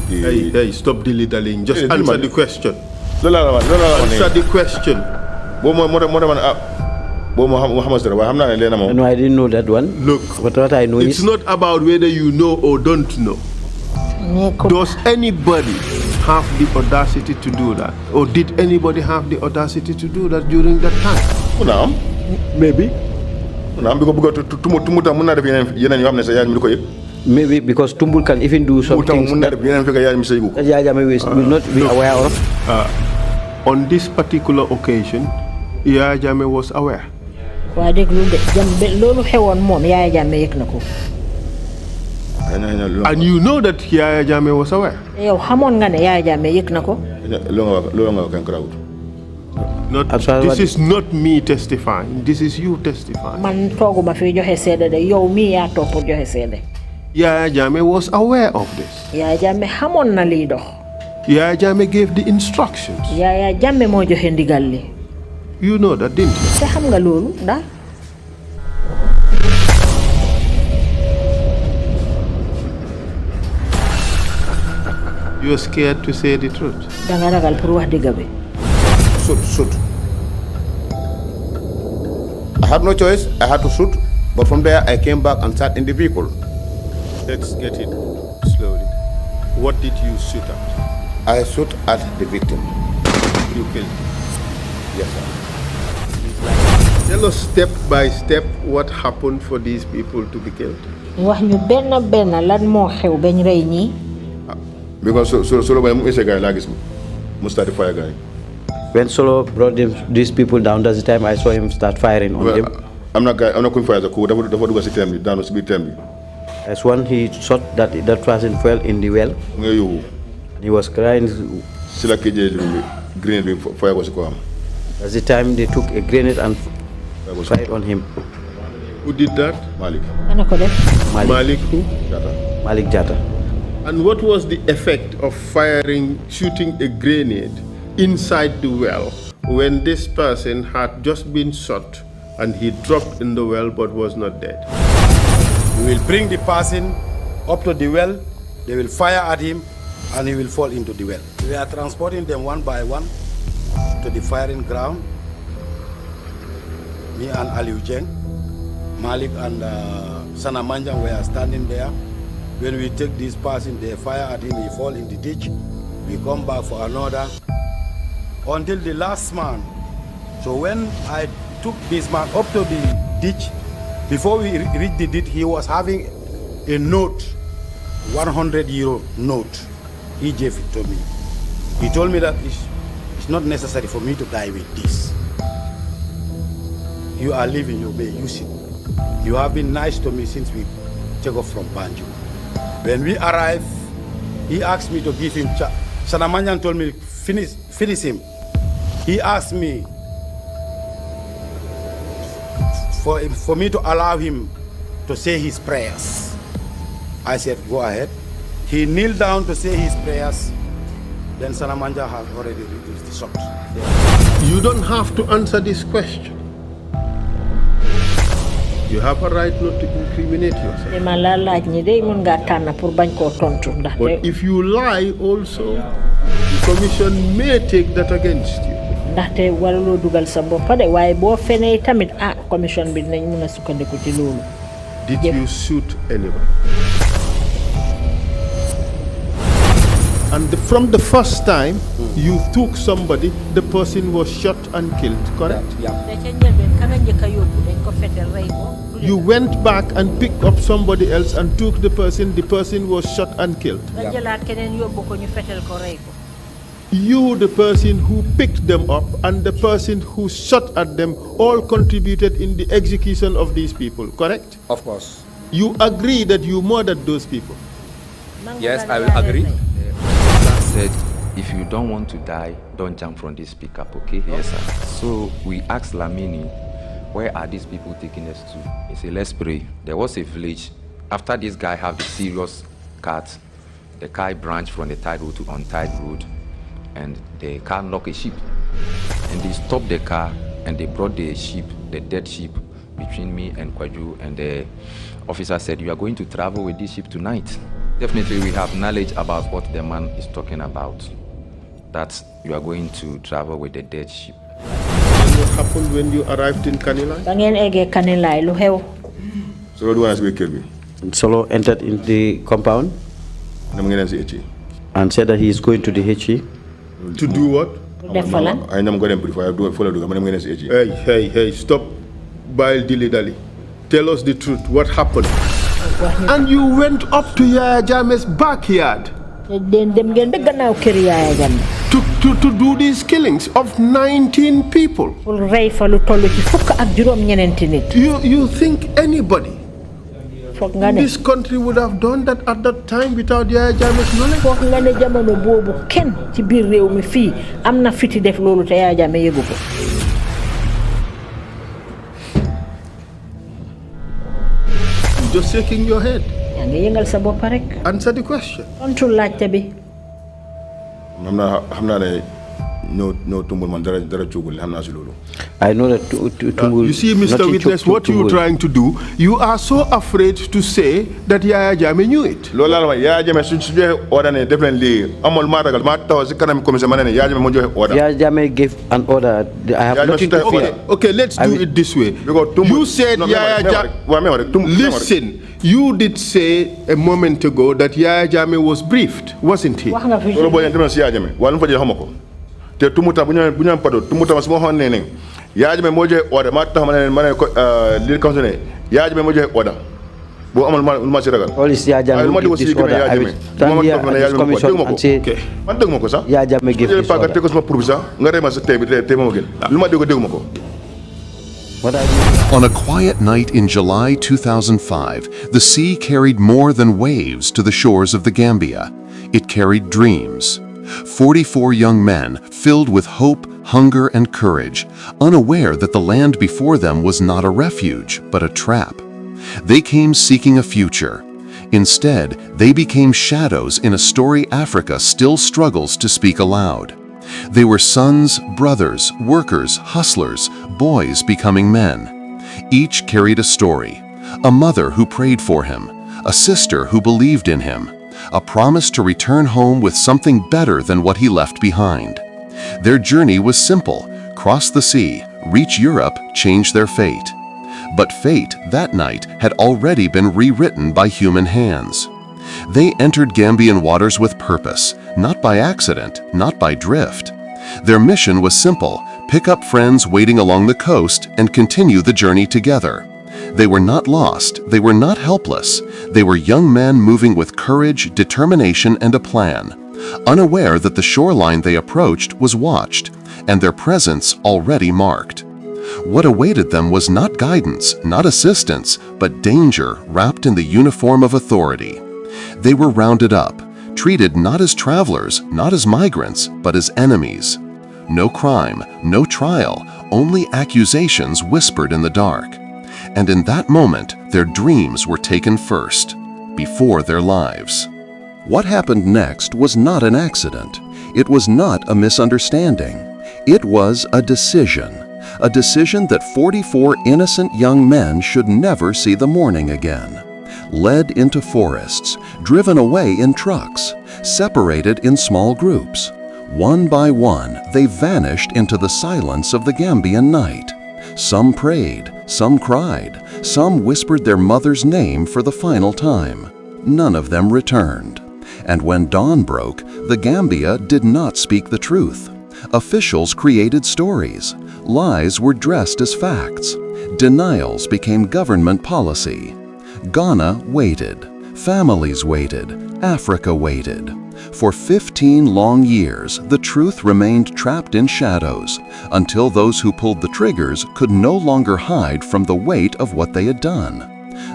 Hey, stop dilly-dallying. Just answer the question. Answer the question. No, I didn't know that one. Look, but what I know it's not about whether you know or don't know. Does anybody have the audacity to do that? Or did anybody have the audacity to do that during that time? Maybe. Maybe because Tumbul can even do some things that Yaya Jammeh will not be aware of. On this particular occasion, Yaya Jammeh was aware. And you know that Yaya Jammeh was aware. This is not me testifying. This is you testifying. Yaya Jammeh was aware of this. Yaya Jammeh gave the instructions. You know that, didn't you? You're scared to say the truth. Shoot. I had no choice. I had to shoot. But from there, I came back and sat in the vehicle. Let's get it slowly. What did you shoot at? I shoot at the victim. You killed him? Yes, sir. Tell us step by step what happened for these people to be killed. Because Solo is a guy like this, Mustadi fire guy. When Solo brought these people down, that's the time I saw him start firing on them. I'm not going fire as a coup. That's what was tell me. That was tell me. As one, he shot that person fell in the well. He was crying. Sila grenade fire was come. That's the time they took a grenade and fired on him. Who did that? Malik. Malik who? Malik Jata. And what was the effect of shooting a grenade inside the well when this person had just been shot and he dropped in the well but was not dead? We will bring the person up to the well, they will fire at him, and he will fall into the well. We are transporting them one by one to the firing ground. Me and Aliu Jeng, Malik and Sana Manjang were standing there. When we take this person, they fire at him, he fall in the ditch. We come back for another until the last man. So when I took this man up to the ditch, before we reached the ditch, he was having a note, 100 euro note. He gave it to me. He told me that it's not necessary for me to die with this. You are living, you may use it. You have been nice to me since we take off from Banjo. When we arrived, he asked me to give him Sanamanyan told me, finish him. He asked me for me to allow him to say his prayers. I said, go ahead. He kneeled down to say his prayers. Then Sanamanja has already reduced the shot. You don't have to answer this question. You have a right not to incriminate yourself. But if you lie also, the commission may take that against you. Did you shoot anyone? And from the first time you took somebody, the person was shot and killed, correct? Yeah. You went back and picked up somebody else and took the person was shot and killed. Yeah. You, the person who picked them up, and the person who shot at them, all contributed in the execution of these people, correct? Of course. You agree that you murdered those people? Yes, I will agree. Said, if you don't want to die, don't jump from this pickup, okay? Yes, sir. So we asked Lamini, where are these people taking us to? He said, let's pray. There was a village. After this guy had the serious cut, the car branched from the tied road to untied road, and the car knocked a sheep. And they stopped the car, and they brought the sheep, the dead sheep, between me and Kwaju, and the officer said, you are going to travel with this sheep tonight. Definitely, we have knowledge about what the man is talking about. That you are going to travel with the dead sheep. What happened when you arrived in Kanilai? So what do you want to say? Solo entered in the compound and said that he is going to the HE. To do what? Hey, stop bile dilly-dally. Tell us the truth. What happened? And you went up to Yaya Jammeh's backyard to do these killings of 19 people. You think anybody in this country would have done that at that time without Yaya Jammeh's knowledge? Just shaking your head. Answer the question. I know that you see, Mr. Witness, what you're trying to do, you are so afraid to say that Yaya Jammeh knew it. Yaya Jammeh gave an order. I have nothing to fear. Okay, let's do it this way. You said Yaya Jammeh. Listen, you did say a moment ago that Yaya Jammeh was briefed, wasn't he? Yaya Jammeh moje order ma tax mané ko li conseiller Yaya Jammeh moje order bo amal ma ci ragal all is Yaya Jammeh give this order I will stand here at this commission and say man deug mako sax Yaya Jammeh give this order ko sama pour ça nga réma sa té bi té mo gën luma deug mako. On a quiet night in July 2005, the sea carried more than waves to the shores of the Gambia. It carried dreams. 44 young men filled with hope, hunger, and courage, unaware that the land before them was not a refuge, but a trap. They came seeking a future. Instead, they became shadows in a story Africa still struggles to speak aloud. They were sons, brothers, workers, hustlers, boys becoming men. Each carried a story, a mother who prayed for him, a sister who believed in him, a promise to return home with something better than what he left behind. Their journey was simple: cross the sea, reach Europe, change their fate. But fate that night had already been rewritten by human hands. They entered Gambian waters with purpose, not by accident, not by drift. Their mission was simple: pick up friends waiting along the coast and continue the journey together. They were not lost, they were not helpless. They were young men moving with courage, determination, and a plan, unaware that the shoreline they approached was watched, and their presence already marked. What awaited them was not guidance, not assistance, but danger wrapped in the uniform of authority. They were rounded up, treated not as travelers, not as migrants, but as enemies. No crime, no trial, only accusations whispered in the dark. And in that moment, their dreams were taken first, before their lives. What happened next was not an accident. It was not a misunderstanding. It was a decision that 44 innocent young men should never see the morning again. Led into forests, driven away in trucks, separated in small groups. One by one, they vanished into the silence of the Gambian night. Some prayed, some cried, some whispered their mother's name for the final time. None of them returned. And when dawn broke, the Gambia did not speak the truth. Officials created stories. Lies were dressed as facts. Denials became government policy. Ghana waited. Families waited. Africa waited. For 15 long years, the truth remained trapped in shadows, until those who pulled the triggers could no longer hide from the weight of what they had done.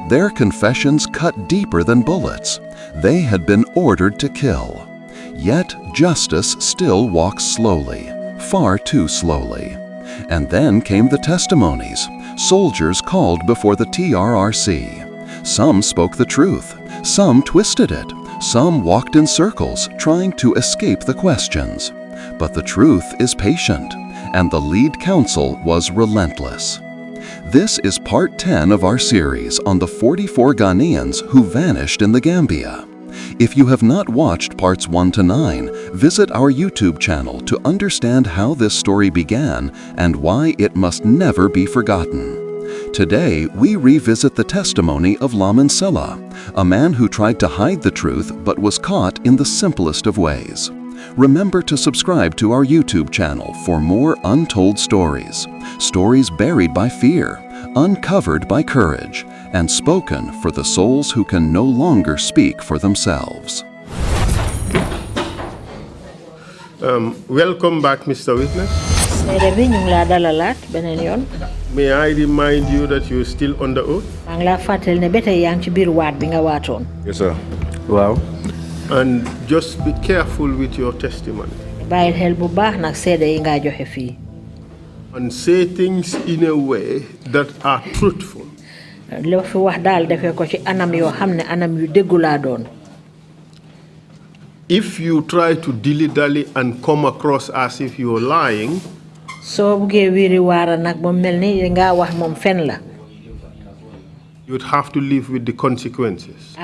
Their confessions cut deeper than bullets. They had been ordered to kill. Yet justice still walks slowly, far too slowly. And then came the testimonies, soldiers called before the TRRC. Some spoke the truth, some twisted it, some walked in circles trying to escape the questions. But the truth is patient, and the lead counsel was relentless. This is part 10 of our series on the 44 Ghanaians who vanished in the Gambia. If you have not watched parts 1 to 9, visit our YouTube channel to understand how this story began and why it must never be forgotten. Today, we revisit the testimony of Lamin Sillah, a man who tried to hide the truth but was caught in the simplest of ways. Remember to subscribe to our YouTube channel for more untold stories, stories buried by fear, uncovered by courage, and spoken for the souls who can no longer speak for themselves. Welcome back, Mr. Witness. May I remind you that you're still under oath? Yes, sir. Wow. And just be careful with your testimony. And say things in a way that are truthful. If you try to dilly-dally and come across as if you're lying, you'd have to live with the consequences.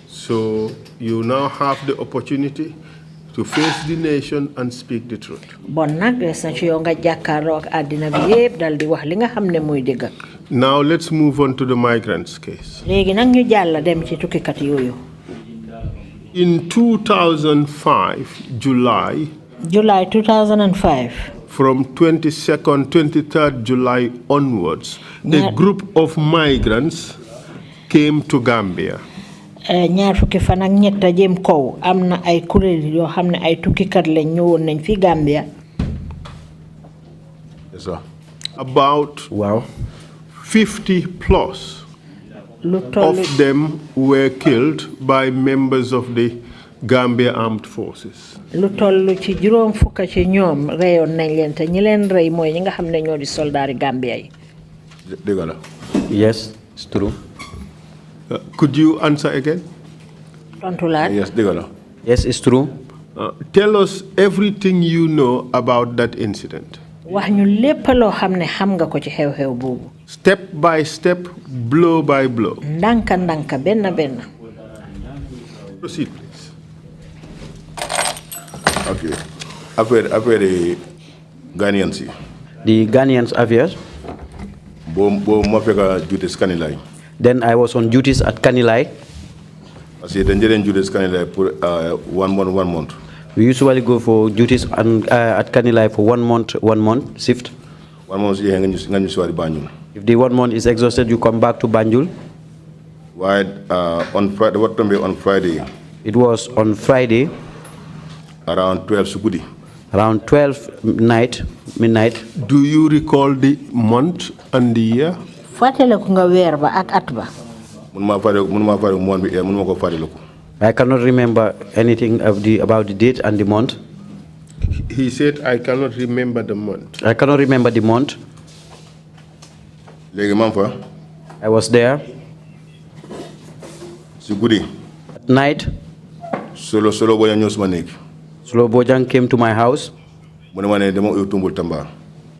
So you now have the opportunity to face the nation and speak the truth. Now let's move on to the migrants case. In 2005, July 2005, from 22nd, 23rd July onwards, a group of migrants came to Gambia. ñaar fukki fan ak ñetta jëm kaw amna ay kurel yo xamne ay tukki kat lañ ñewon nañ fi Gambia. Yes, sir. About 50 plus of them were killed by members of the Gambia Armed Forces. Lu tollu ci juroom fukk ci ñoom reyon nañ leen te ñi leen rey moy ñi nga xamne ñoo di soldari Gambia yi. Degala. Yes, it's true. Could you answer again? Yes, degala. Yes, it's true. Tell us everything you know about that incident. Wax ñu lepp lo xamne xam nga ko ci xew-xew bobu. Step by step, blow by blow. Ndanka ndanka benn benn. Proceed, please. Okay. Affaire the Ghanaians. The Ghanaians affairs. Ma fekk duties Kanilai. Then I was on duties at Kanilai. Parce que dañ jëleen duties Kanilai pour 1 month. We usually go for duties at Kanilai for 1 month shift. 1 month nga ñu soori Banjul. If the 1 month is exhausted, you come back to Banjul. Why on Friday? What time on Friday? It was on Friday. Around 12 sugudi. Around 12 midnight. Do you recall the month and the year? Fatale ko nga weer ba ak at ba. I cannot remember anything about the date and the month. He said, I cannot remember the month. I cannot remember the month. I was there. At night, Solo Bojang came to my house. He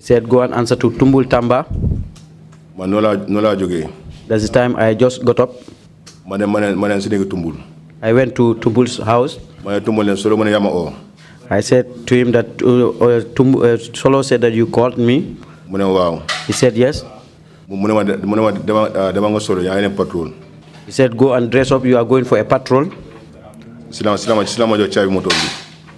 said, go and answer to Tumbul Tamba. That's the time I just got up. I went to Tumbul's house. I said to him that Solo said that you called me. He said yes. He said, go and dress up, you are going for a patrol.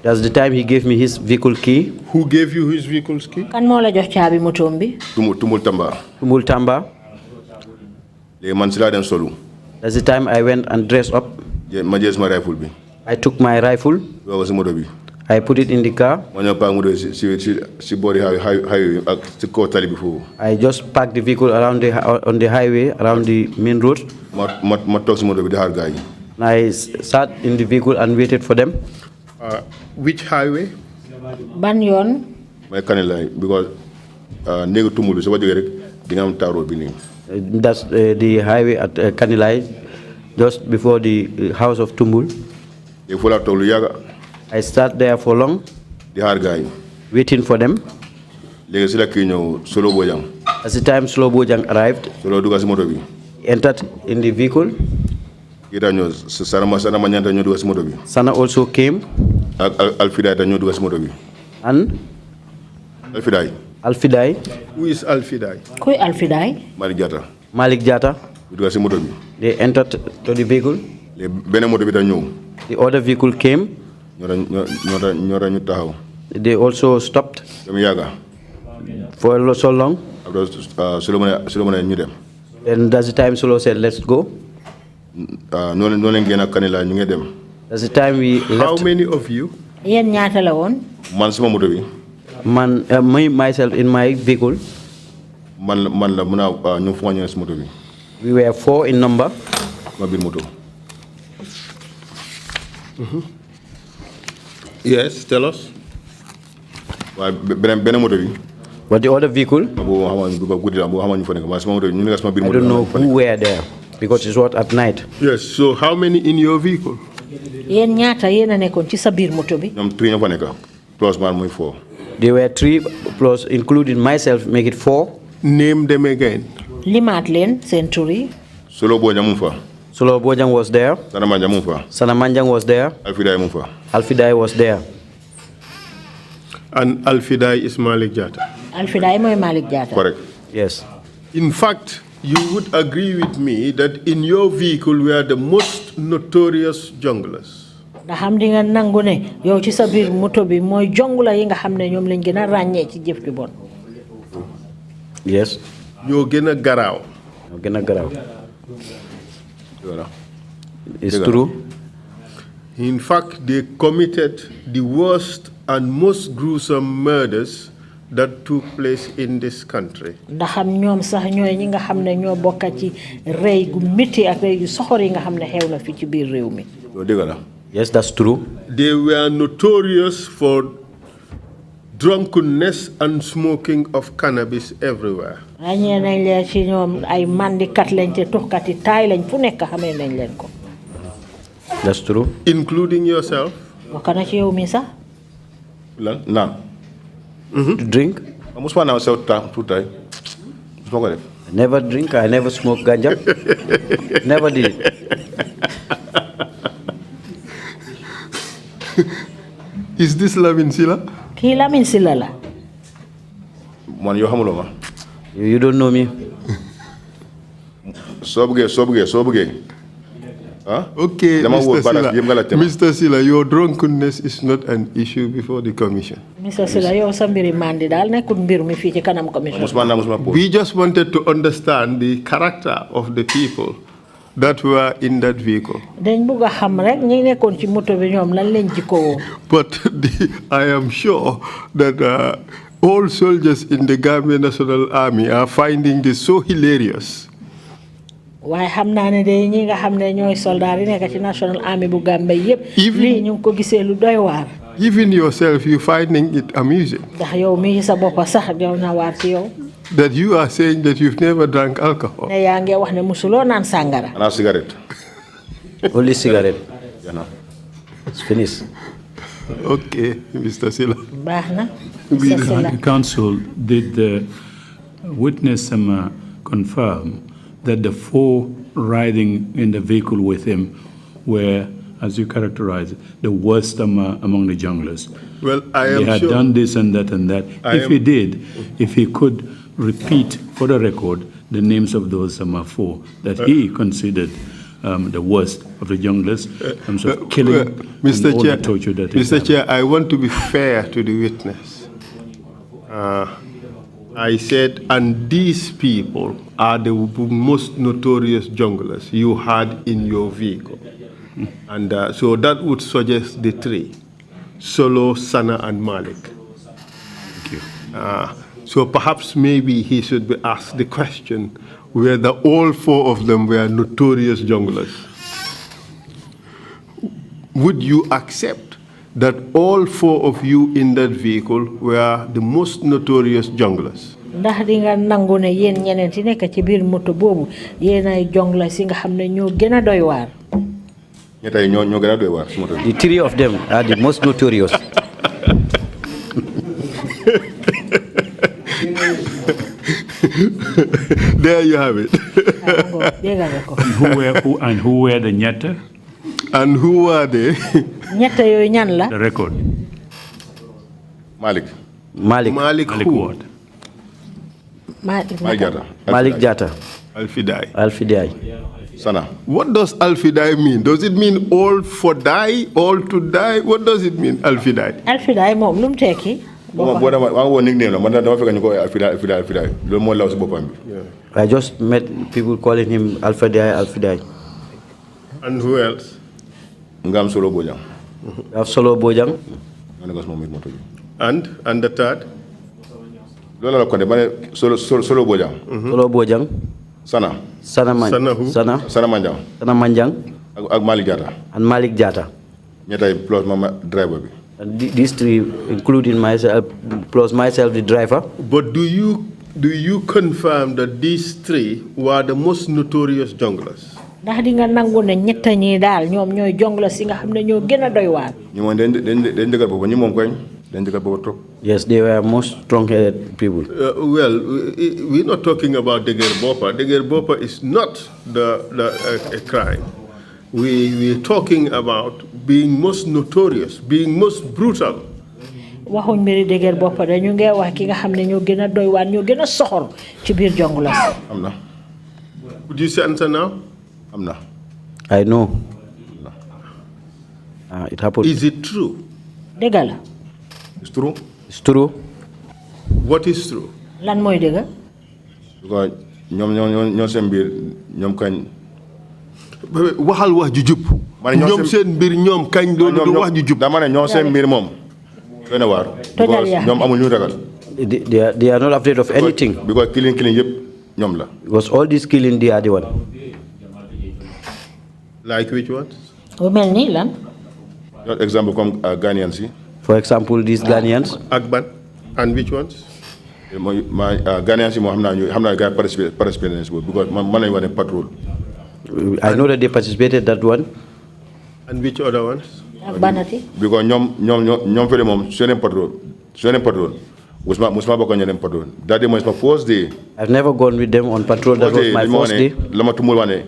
That's the time he gave me his vehicle key. Who gave you his vehicle's key? Kan mo la jox caabi motom bi? Tumbul Tamba. Tumbul Tamba. That's the time I went and dressed up. I took my rifle. I put it in the car. I just parked the vehicle around on the highway, around the main road. I sat in the vehicle and waited for them. Which highway? Banyon. Because that's the highway at Kanilai, just before the house of Tumbul. I sat there for long, waiting for them. As the time Slow Bojang arrived, entered in the vehicle. Sana also came. And Alfidai. Who is Alfidai? Who is Alfidai? Malik Jata. They entered to the vehicle. The other vehicle came. They also stopped for so long. And that's the time Solo said, let's go. That's the time we left. How many of you? Me, myself, in my vehicle. We were 4 in number. Yes, tell us. But the other vehicle, I don't know who were there because it was at night. Yes, so how many in your vehicle? There were 3 plus, including myself, make it 4. Name them again. Limat Len, Century. Solo Bojang was there. Sanamanjang was there. Alfidai was there. And Alfidai is Malik Jata. Alfidai is Malik Jata. Correct. Yes. In fact, you would agree with me that in your vehicle we are the most notorious junglers. Da xam di nga nangu ne yow ci sa bir moto bi moy jongula yi nga xam ne ñoom lañ gëna ragné ci jëf ju bon. Yes. Ñoo gëna garaaw. Ñoo gëna garaaw. It's true. In fact, they committed the worst and most gruesome murders that took place in this country. Da xam ñoom sax ñoy ñi nga xam ne ñoo bokka ci rey gu metti ak rey gu soxor yi nga xam ne xew na fi ci biir réew mi. Yes, that's true. They were notorious for drunkenness and smoking of cannabis everywhere. Ràññee nañ leen ci ñoom ay mandikat lañ te tuxkati taay lañ fu nekk xamee nañ leen ko. That's true. Including yourself. Bokk na ci yow mi sax. Naan. To drink? I never drink, I never smoke ganja. Never did it. Is this Lamin Sillah? Ki Lamin Sillah la. Man, you don't know me. Sobge. Huh? Okay, Mr. Sillah, your drunkenness is not an issue before the commission. Mr. Sillah, yow sa mbiri mandi dal nekkul mbir mi fi ci kanam commission. We just wanted to understand the character of the people that were in that vehicle. Dañ bëgg xam rek ñi nekkon ci moto bi ñoom lan lañ jikko. But I am sure that all soldiers in the Gambian National Army are finding this so hilarious. Waaye xam naa ne de ñi nga xam ne ñooy soldat yi nekk ci National Army bu Gambia yépp lii ñu ko gisee lu doy waar. Even yourself, you finding it amusing. Ndax yow mi sa bopp sax yow na waar ci yow. That you are saying that you've never drank alcohol. Ne yaa ngi wax ne musuloo naan sangara. And a cigarette. Only cigarette. It's finished. Okay, Mr. Sillah. Baax na. The council, did the witness confirm that the 4 riding in the vehicle with him were, as you characterize it, the worst among the junglers? Well, I am sure. He had done this and that and that. If he did, if he could repeat for the record the names of those 4 that he considered the worst of the junglers in terms of killing and all the torture that Mr. Chair, I want to be fair to the witness. I said, and these people are the most notorious junglers you had in your vehicle. And so that would suggest the 3, Solo, Sanneh, and Malik. Thank you. So perhaps maybe he should be asked the question whether all 4 of them were notorious junglers. Would you accept that all 4 of you in that vehicle were the most notorious junglers? Ndax di nga nangu ne yéen ñeneen ci nekk ci biir moto boobu yéen ay jonglers yi nga xam ne ñoo gën a doy waar. The 3 of them are the most notorious. There you have it. And who were the Nyata? And who are they? The record. Malik. Malik who? What? Malik Jata. Malik Jata. Alfidai. Alfidai. Sana. What does Alfidai mean? Does it mean all for die, all to die? What does it mean, Alfidai? Alfidai mom lum teki. I just met people calling him Alfidai. And who else? Ngam Solo Bojang. Solo Bojang. And the third? Solo Bojang. Solo Bojang. Sana. Sana who? Sana Manjang. Sana Manjang. Ag Malik Jata. And Malik Jata. Nyata plus mama driver. And these three, including myself, plus myself, the driver. But do you confirm that these three were the most notorious junglers? Ndax di nga nangu ne ñett ñi daal ñoom ñooy jongleurs yi nga xam ne ñoo gën a doy waar. dañ dëggal boobu ñi moom koñ dañ dëggal boobu trop. Yes, they were most strong-headed people. Well, we're not talking about Deger Bopa. Deger Bopa is not a crime. We're talking about being most notorious, being most brutal. Waxuñ mbiri Deger Bopa dañu ngi wax ki nga xam ne ñoo gën a doy waar ñoo gën a soxor ci biir jongleurs. Am na. Would you say answer now? Am na. I know. It happened. Is it true? Dëgg la. It's true. It's true. What is true? Lan mooy dëgg? Because ñoo seen mbir ñoom kañ. Waxal wax ju jub. ñoom seen mbir ñoom kañ loolu du wax ju jub. Dama ne ñoo seen mbir moom. Doy na waar. Because ñoom amul ñu ragal. They are not afraid of anything. Because killing yëpp ñoom la. Because all this killing, they are the one. Like which ones? Mel ni lan? Example comme Ghanaians yi. For example, these Ghanaians. Akban. And which ones? My Ghanaians yi moom xam naa gars participate nañ si boobu because man lañu wax ne patrol. I know that they participated that one. And which other ones? Akbanati. Because ñoom fële moom su leen patrol musuma bokk ñoo dem patrol. That day mooy my first day. I've never gone with them on patrol. That was my first day. Lama tumul wane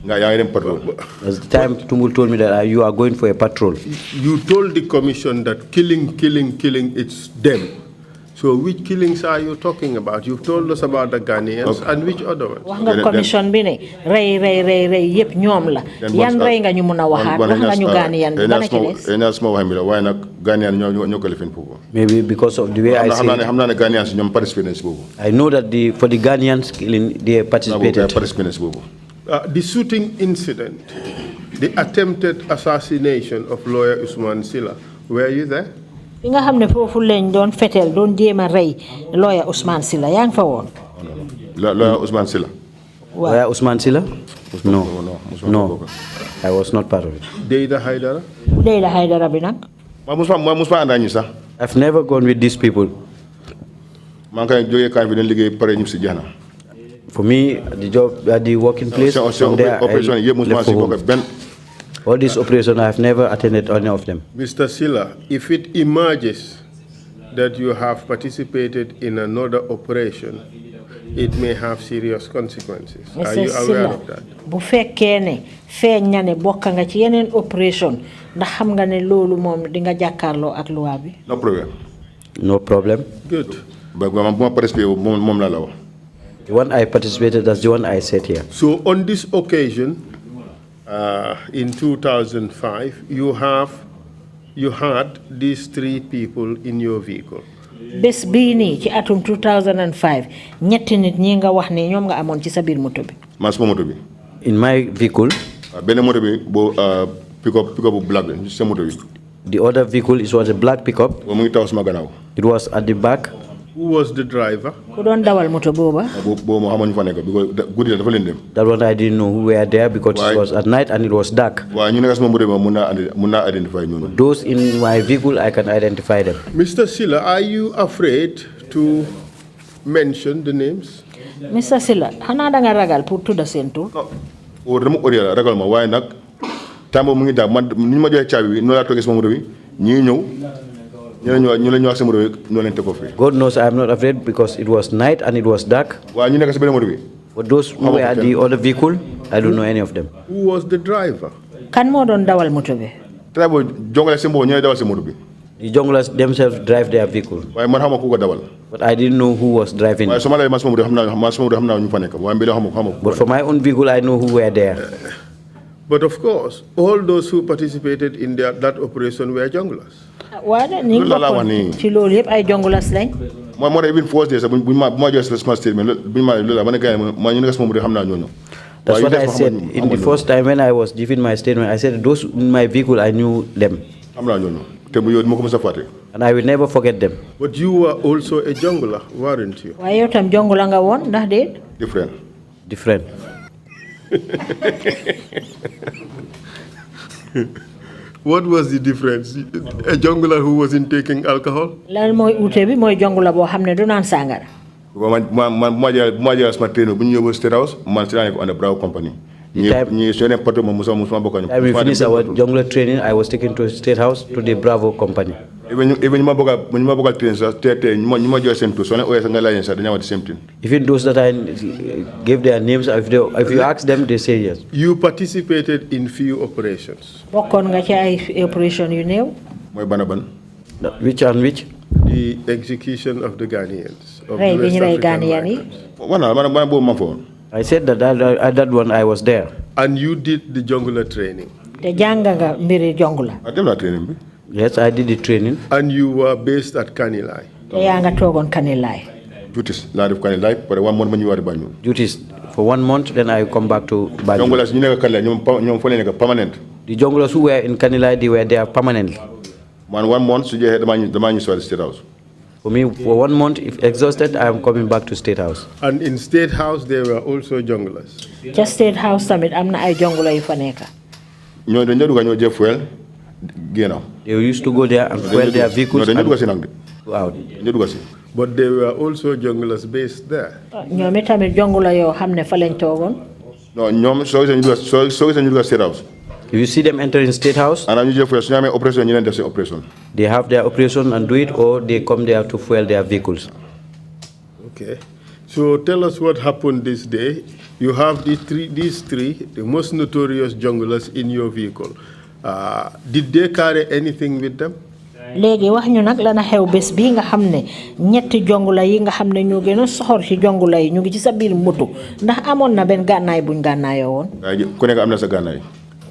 nga yaa ngi dem patrol. As the time Tumul told me that you are going for a patrol. You told the commission that killing, it's them. So which killings are you talking about? You've told us about the Ghanaians and which other ones? Wax nga commission bi ne rey yëpp ñoom la. Yan rey nga ñu mun a waxaat wax nga ñu Ghanaian bi bana ci des. Ena suma wax mi la waaye nag Ghanaian ñoo ko lifin foofu. Maybe because of the way I say. Xam naa ne Ghanaians ñoom participate nañ si boobu. I know that for the Ghanaians killing they participated. The shooting incident, the attempted assassination of lawyer Lamin Sillah, were you there? Bi nga xam ne foofu lañ doon fetel doon jéem a rey lawyer Lamin Sillah yaa ngi fa woon. Lawyer Lamin Sillah. Lawyer Lamin Sillah? No. I was not part of it. Deida Haidara? Deida Haidara bi nag. Musuma ànd ak ñi sax. I've never gone with these people. Man kay jógee kaay bi dañ liggéey pare ñu si jeex na. For me, the job at the working place, from there, I left for home. All these operations, I have never attended any of them. Mr. Sillah, if it emerges that you have participated in another operation, it may have serious consequences. Are you aware of that? Bu fekkee ne feeñ na ne bokk nga ci yeneen opération ndax xam nga ne loolu moom di nga jàkkaarloo ak loi bi. No problem. No problem. Good. But bu ma participé moom la wax. The one I participated, that's the one I said here. So on this occasion, in 2005, you had these three people in your vehicle. Bés bii nii ci atum 2005 ñetti nit ñi nga wax ne ñoom nga amoon ci sa biir moto bi. Man suma moto bi. In my vehicle. Benn moto bi bo pickup bu black bi sa moto bi. The other vehicle was a black pickup. Mu ngi taw sama gannaaw. It was at the back. Who was the driver? Ku doon dawal moto booba. Boobu moo xamoon ñu fa nekk because guddi la dafa leen dem. That one I didn't know who were there because it was at night and it was dark. Waaye ñu nekk sama moto bi mun naa identify ñooñu. Those in my vehicle, I can identify them. Mr. Sillah, are you afraid to mention the names? Mr. Sillah, xanaa da nga ragal pour tudda seen tur? Dama oriya ragal ma waaye nag tambo mu ngi daal man ni ma joxe caabi bi noonu laa toogee sama moto bi ñii ñëw God knows I am not afraid because it was night and it was dark. When But those who were at the other vehicle, I don't know any of them. Who was the driver? Kan mo don dawal moto be? Driver jongole sembo ñoy dawal si moto bi. The junglers themselves drive their vehicle. Waaye man xama ku ko dawal. But I didn't know who was driving. Waaye suma lay mas moto xamna ñu fa nek. Waaye mbele xama. But for my own vehicle, I know who were there. But of course, all those who participated in that operation were junglers. Wala ni ko ci loolu yépp ay junglers lañ. Mo even first day buñ ma jox small statement buñ ma loolu ma ne gaay ma ñu ngas moom xamna ñoo. That's what I said in the first time when I was giving my statement. I said those in my vehicle, I knew them. And I will never forget them. But you were also a jungler, weren't you? Why you tam jungler nga won ndax deet? Different. What was the difference? A jungler who wasn't taking alcohol? Lan moy outé bi moy jungler bo xamné du nan sangara. Ma jël sama trainer bu ñu yóbbu State House man si laa nekk on the Bravo company. The time we finished our jungle training, I was taken to State House to the Bravo company. Even those that I gave their names, if you ask them, they say yes. You participated in few operations. Bokon nga ci ay operation yu néew. Which and which? The execution of the Ghanaians. Ray bi ñu ray Ghanaian yi. I said that at that one I was there. And you did the jungler training. Te janga nga mbiri jungler. I did that training. Yes, I did the training. And you were based at Kanilai. Te ya nga togon Kanilai. Duties, lot of Kanilai, but 1 month when you were Banyu. Duties for 1 month, then I come back to Banyu. Junglers, you never Kanilai, permanent. The junglers who were in Kanilai, they were there permanently. 1 month, so you had the man you saw at the State House. For me, for 1 month, if exhausted, I am coming back to State House. And in State House, there were also junglers. Just State House summit, I'm not a jungler yu fa nekk. They used to go there and fuel their vehicles and go out. But there were also junglers based there. Ñoom tamit jungler yoo xam ne fa lañ toogoon. No, ñoom soo gisee ñu State House. If you see them enter in State House, they have their operation and do it, or they come there to fuel their vehicles. Okay. So tell us what happened this day. You have these three, the most notorious junglers in your vehicle. Did they carry anything with them? Léegi wax ñu nag lana xew bés bi nga xam ne ñetti jongula yi nga xam ne ñoo gën a soxor ci jongula yi ñu ngi ci sa biir moto ndax amoon na benn gànnaay buñ gànnaayoo woon. Ku nekk am na sa gànnaay.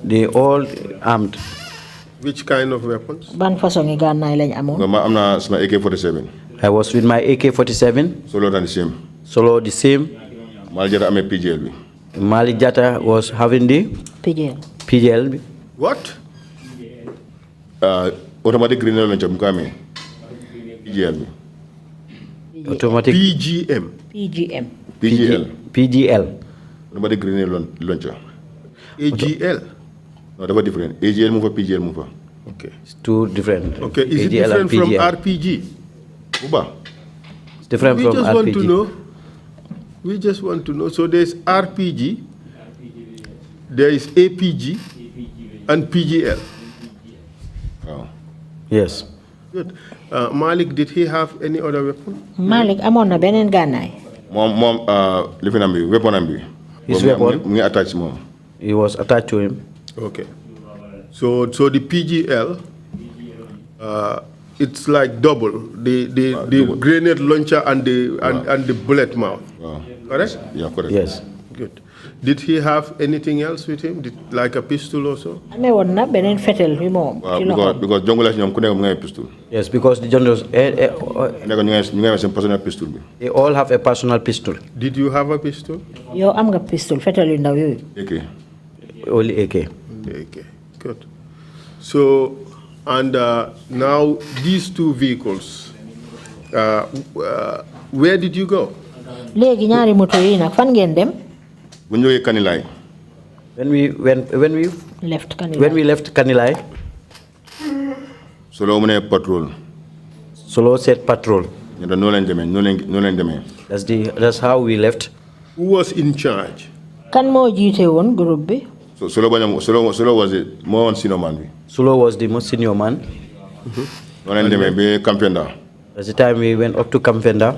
They all armed. Which kind of weapons? Ban façon yi gànnaay lañ amoon. am na sama AK-47. I was with my AK-47. Solo the same. Solo the same. Mali Jata amee PGL bi. Mali Jata was having the PGL. What? Automatic grenade launcher mu ko amee PGL bi. Automatic. PGL. Automatic grenade launcher. AGL. No, that was different. AGL move for PGL move for. Okay. It's two different. Okay. Is it AGL different from RPG? Uba. It's different from RPG. Want to know. We just want to know. So there's RPG, there is APG, and PGL. Oh. Yes. Good. Malik, did he have any other weapon? Malik, amon na benen ganay. Mom, living ambi, weapon ambi. His weapon? Me attached mom. He was attached to him. Okay. So the PGL, it's like double the grenade launcher and the bullet mouth. Correct? Yeah, correct. Yes. Good. Did he have anything else with him? Like a pistol also? Because junglers ñom ku nek mu ngay pistol. Yes, because the junglers personal pistol. They all have a personal pistol. Did you have a pistol? Yo am nga pistol fetel yu ndaw yoyu. AK. Only AK. Okay, good. So, and now these two vehicles, where did you go? Legi ñaari moto yi nak fan ngeen dem? When we Kanilai. When we left Kanilai. When we left Kanilai. Solo mune patrol. Solo said patrol. That's how we left. Who was in charge? Kan mo jité won group bi? So Solo was the more senior man. Solo was the most senior man. That's the time we went up to Campenda.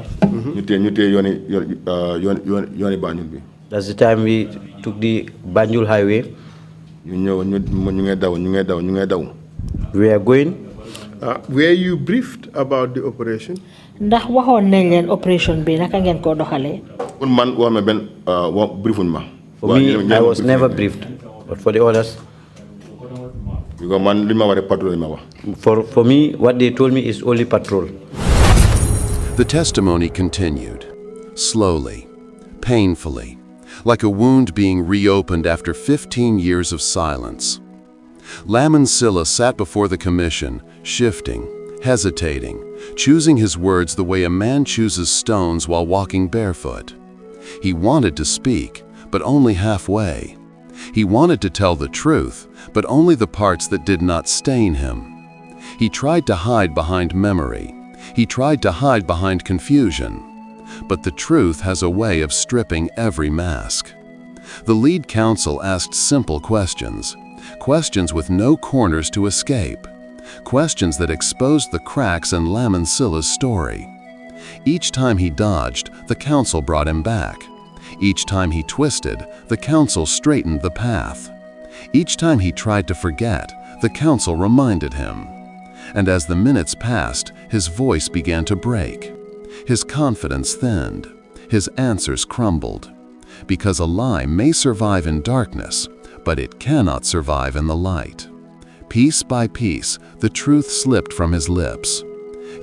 That's the time we took the Banjul highway. We are going. Were you briefed about the operation? Ndax waxoon nañ leen operation bi naka ngeen ko doxalee? For me, I was never briefed, but for the others, for me, what they told me is only patrol. The testimony continued, slowly, painfully, like a wound being reopened after 15 years of silence. Lamin Sillah sat before the commission, shifting, hesitating, choosing his words the way a man chooses stones while walking barefoot. He wanted to speak, but only halfway. He wanted to tell the truth, but only the parts that did not stain him. He tried to hide behind memory. He tried to hide behind confusion. But the truth has a way of stripping every mask. The lead counsel asked simple questions, questions with no corners to escape, questions that exposed the cracks in Lamin Sillah's story. Each time he dodged, the counsel brought him back. Each time he twisted, the counsel straightened the path. Each time he tried to forget, the counsel reminded him. And as the minutes passed, his voice began to break. His confidence thinned. His answers crumbled. Because a lie may survive in darkness, but it cannot survive in the light. Piece by piece, the truth slipped from his lips.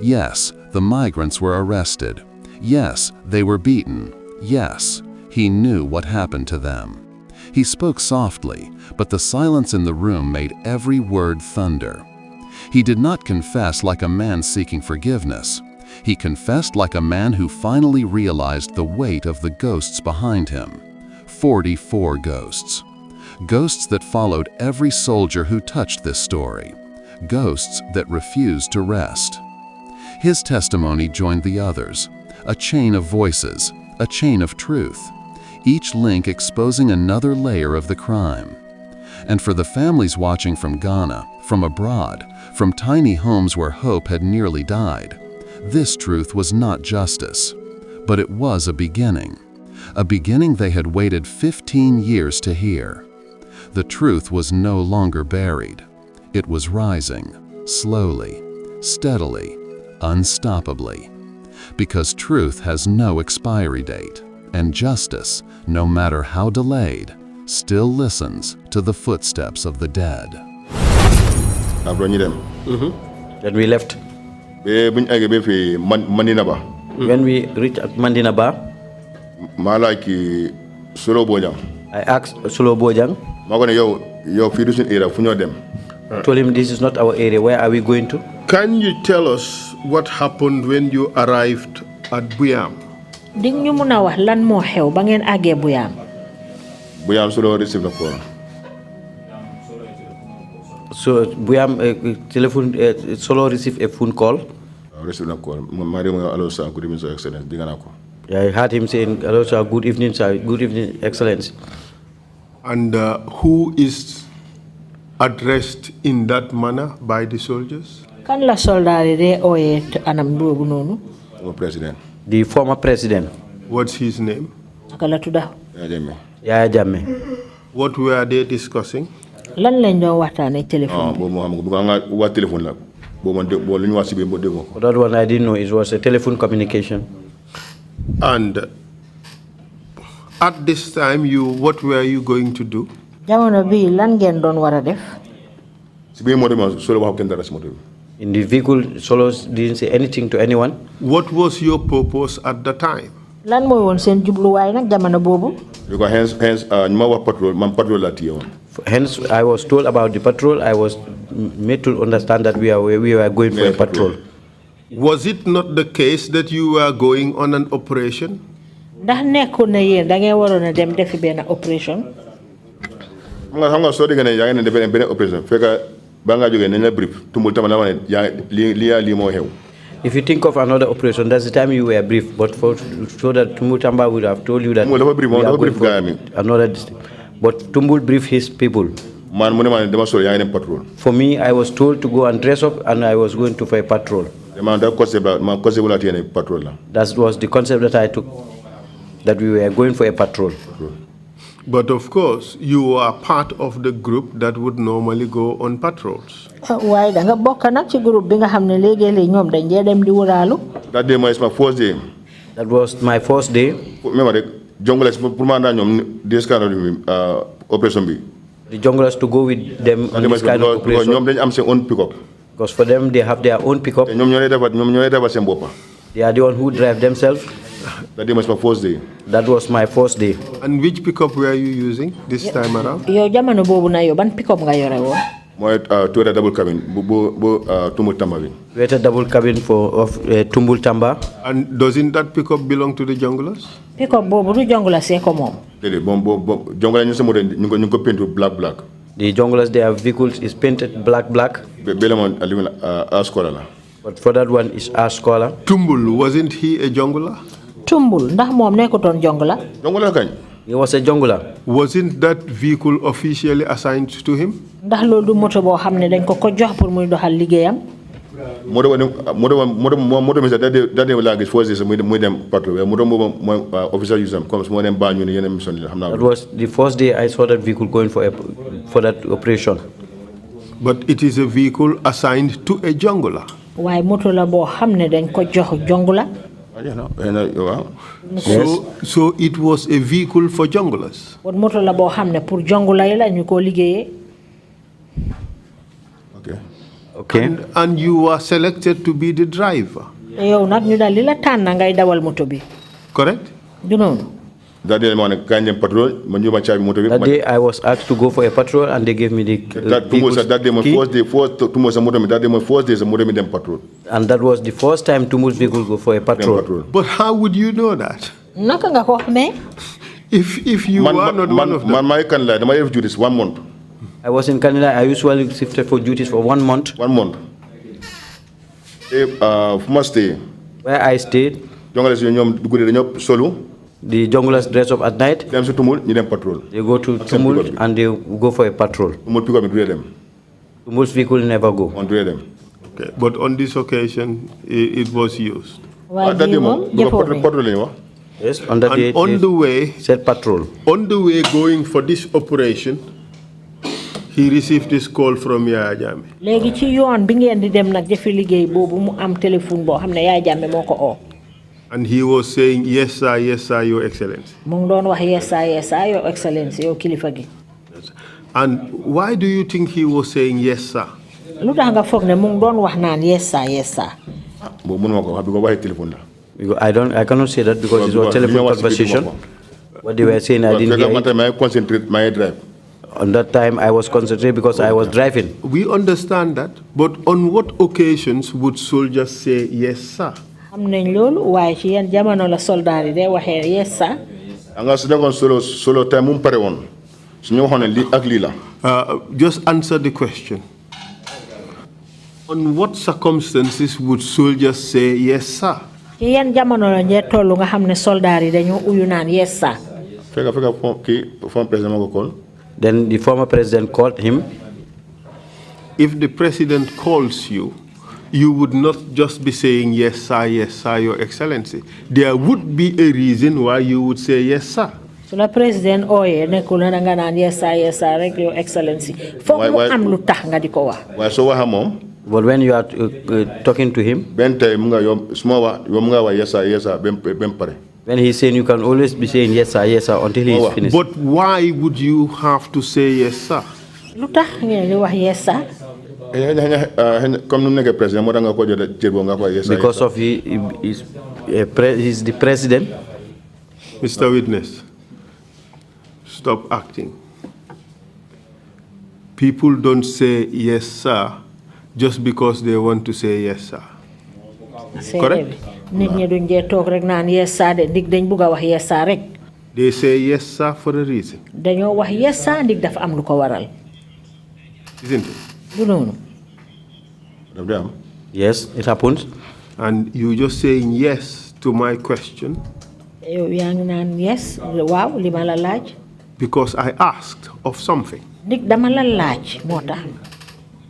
Yes, the migrants were arrested. Yes, they were beaten. Yes, he knew what happened to them. He spoke softly, but the silence in the room made every word thunder. He did not confess like a man seeking forgiveness. He confessed like a man who finally realized the weight of the ghosts behind him. 44 ghosts. Ghosts that followed every soldier who touched this story. Ghosts that refused to rest. His testimony joined the others, a chain of voices, a chain of truth, each link exposing another layer of the crime. And for the families watching from Ghana, from abroad, from tiny homes where hope had nearly died, this truth was not justice, but it was a beginning they had waited 15 years to hear. The truth was no longer buried. It was rising, slowly, steadily, unstoppably. Because truth has no expiry date, and justice, no matter how delayed, still listens to the footsteps of the dead. Then we left. When we reached Mandinaba, I asked Solo Bojang, I told him this is not our area, where are we going to? Can you tell us what happened when you arrived at Buyam? Ding ñu mëna wax lan mo xew ba ngeen agé Buyam? Buyam Solo received a call. So Buyam telephone Solo received a phone call. Received a call. Hello sir, good evening, Sir Excellency. I heard him saying, hello sir, good evening, sir, good evening, Excellency. And who is addressed in that manner by the soldiers? Kan la soldari de oye anam bobu nonu? President. The former president. What's his name? Akala tuda. Yaya Jammeh. What were they discussing? Lan lañ doon waxtaane téléphone. That one I didn't know, it was a telephone communication. And at this time, what were you going to do? Jamono bi lan ngeen doon wara def? In the vehicle, Solo didn't say anything to anyone. What was your purpose at the time? Lan moy won sen jubluwaay nak jamono bobu? Because hence I was told about the patrol. I was made to understand that we were going for a patrol. Was it not the case that you were going on an operation? Ndax nekkul na yeen da ngay warona dem def ben operation? Nga so diga ne ya ngeen def ben operation fekk ba nga joge nañ la brief tumul tam la wone ya li mo xew. If you think of another operation, that's the time you were brief. But so that Tumutamba would have told you that we are going for another district. But Tumbul briefed his people. For me, I was told to go and dress up, and I was going to for a patrol. That was the concept that I took. that we were going for a patrol. But of course, you are part of the group that would normally go on patrols. Why da nga bokk nak ci groupe bi nga xamne léegi-léegi ñoom dañ dee dem di wuralu. That day was my first day. That was my first day. Remember, junglers pour manda ñom this kind of operation bi. The junglers to go with them on this kind of operation. ñom dañ am seen own pickup. Because for them they have their own pickup. ñom ñoy defal seen boppa. They are the one who drive themselves. That day was my first day. That was my first day. And which pickup were you using this time around? Yo jamono bobu na yo ban pickup nga yore wo? Moy Toyota double cabin bu Tumbul Tamba bi. Toyota double cabin of Tumbul Tamba. And doesn't that pickup belong to the junglers? Pickup bobu du junglers e ko mom. Dede bom junglers ñu sama ñu ko peinture black. The junglers, their vehicles is painted black. Belemon ash color la. But for that one is ash color. Tumbul, wasn't he a jungler? Tumbul, ndax mom nekkuton jungler? Jungler kañ? He was a jungler. Wasn't that vehicle officially assigned to him? Ndax loolu du moto boo xam ne dañ ko jox pour muy doxal liggéeyam? Moto mi sax dade la gis force muy dem patrol moto mo official use am comme mo dem ba ñu yeneen mission yi xam naa. That was the first day I saw that vehicle going for that operation. But it is a vehicle assigned to a jungler. Waaye moto la boo xam ne dañ ko jox jungler. So it was a vehicle for junglers. Bon moto la boo xam ne pour jungler yi la ñu ko liggéeyee. Okay. And you were selected to be the driver. Yow nak ñu dal li la tànn ngay dawal moto bi. Correct? Du noonu. That day I was asked to go for a patrol and they gave me the patrol. And that was the first time Tumbul's vehicle go for a patrol. But how would you know that? Naka nga ko xamee? If you are not one of them. I do this 1 month. I was in Canada. I usually shifted for duties for 1 month. 1 month. Where I stayed, the junglers dress up at night. They go to Tumul and they go for a patrol. Tumul's vehicle never go. Okay. But on this occasion, it was used. Yes, on that day, on the way, said patrol. On the way going for this operation, he received this call from Yaya Jammeh. Léegi ci yoon bi ngeen di dem nak jëfi liggéey boobu mu am téléphone boo xam ne Yaya Jammeh moo ko oo. And he was saying, yes, sir, Your Excellency. Mu ngi doon wax yes, sir, Your Excellency, yow kilifa gi. And why do you think he was saying yes, sir? Lu tax nga foog ne mu ngi doon wax naan yes, sir. I cannot say that because it was a telephone conversation. What they were saying, I didn't hear it. Concentrate my drive. On that time, I was concentrated because I was driving. We understand that, but on what occasions would soldiers say yes, sir? Am nañ loolu waaye ci yan jamono la soldat yi day waxee yes, sir. Anga su nekkoon solo time mu pare woon su ñu waxoon ne lii ak lii la. Just answer the question. On what circumstances would soldiers say yes, sir? Ci yan jamono la ñe tollu nga xam ne soldat yi dañoo uyu naan yes, sir. Fekk former president moo ko call. Then the former president called him. If the president calls you, you would not just be saying yes, sir, Your Excellency. There would be a reason why you would say yes, sir. So the president oye nekkul na nga naan yes, sir, rek Your Excellency. Foog mu am lu tax nga di ko wax. Waaye soo waxa moom. But when you are talking to him, benn tey mu nga yow suma wax yow mu nga wax yes, sir, bem pare. When he's saying, you can always be saying yes, sir, until he's finished. But why would you have to say yes, sir? Lu tax ngeen di wax yes, sir? Because of he's the president. Mr. Witness, stop acting. People don't say yes, sir, just because they want to say yes, sir. Correct? Nit ñi duñ jé tok rek naan yes, sir de ndik dañ bëgg wax yes, sir rek. They say yes, sir for a reason. Dañoo wax yes, sir ndik dafa am lu ko waral. Isn't it? Du noonu. Yes, it happens. And you just saying yes to my question. Yow yaa ngi naan yes, waaw li ma la laaj. Because I asked of something. Ndik dama la laaj moo tax.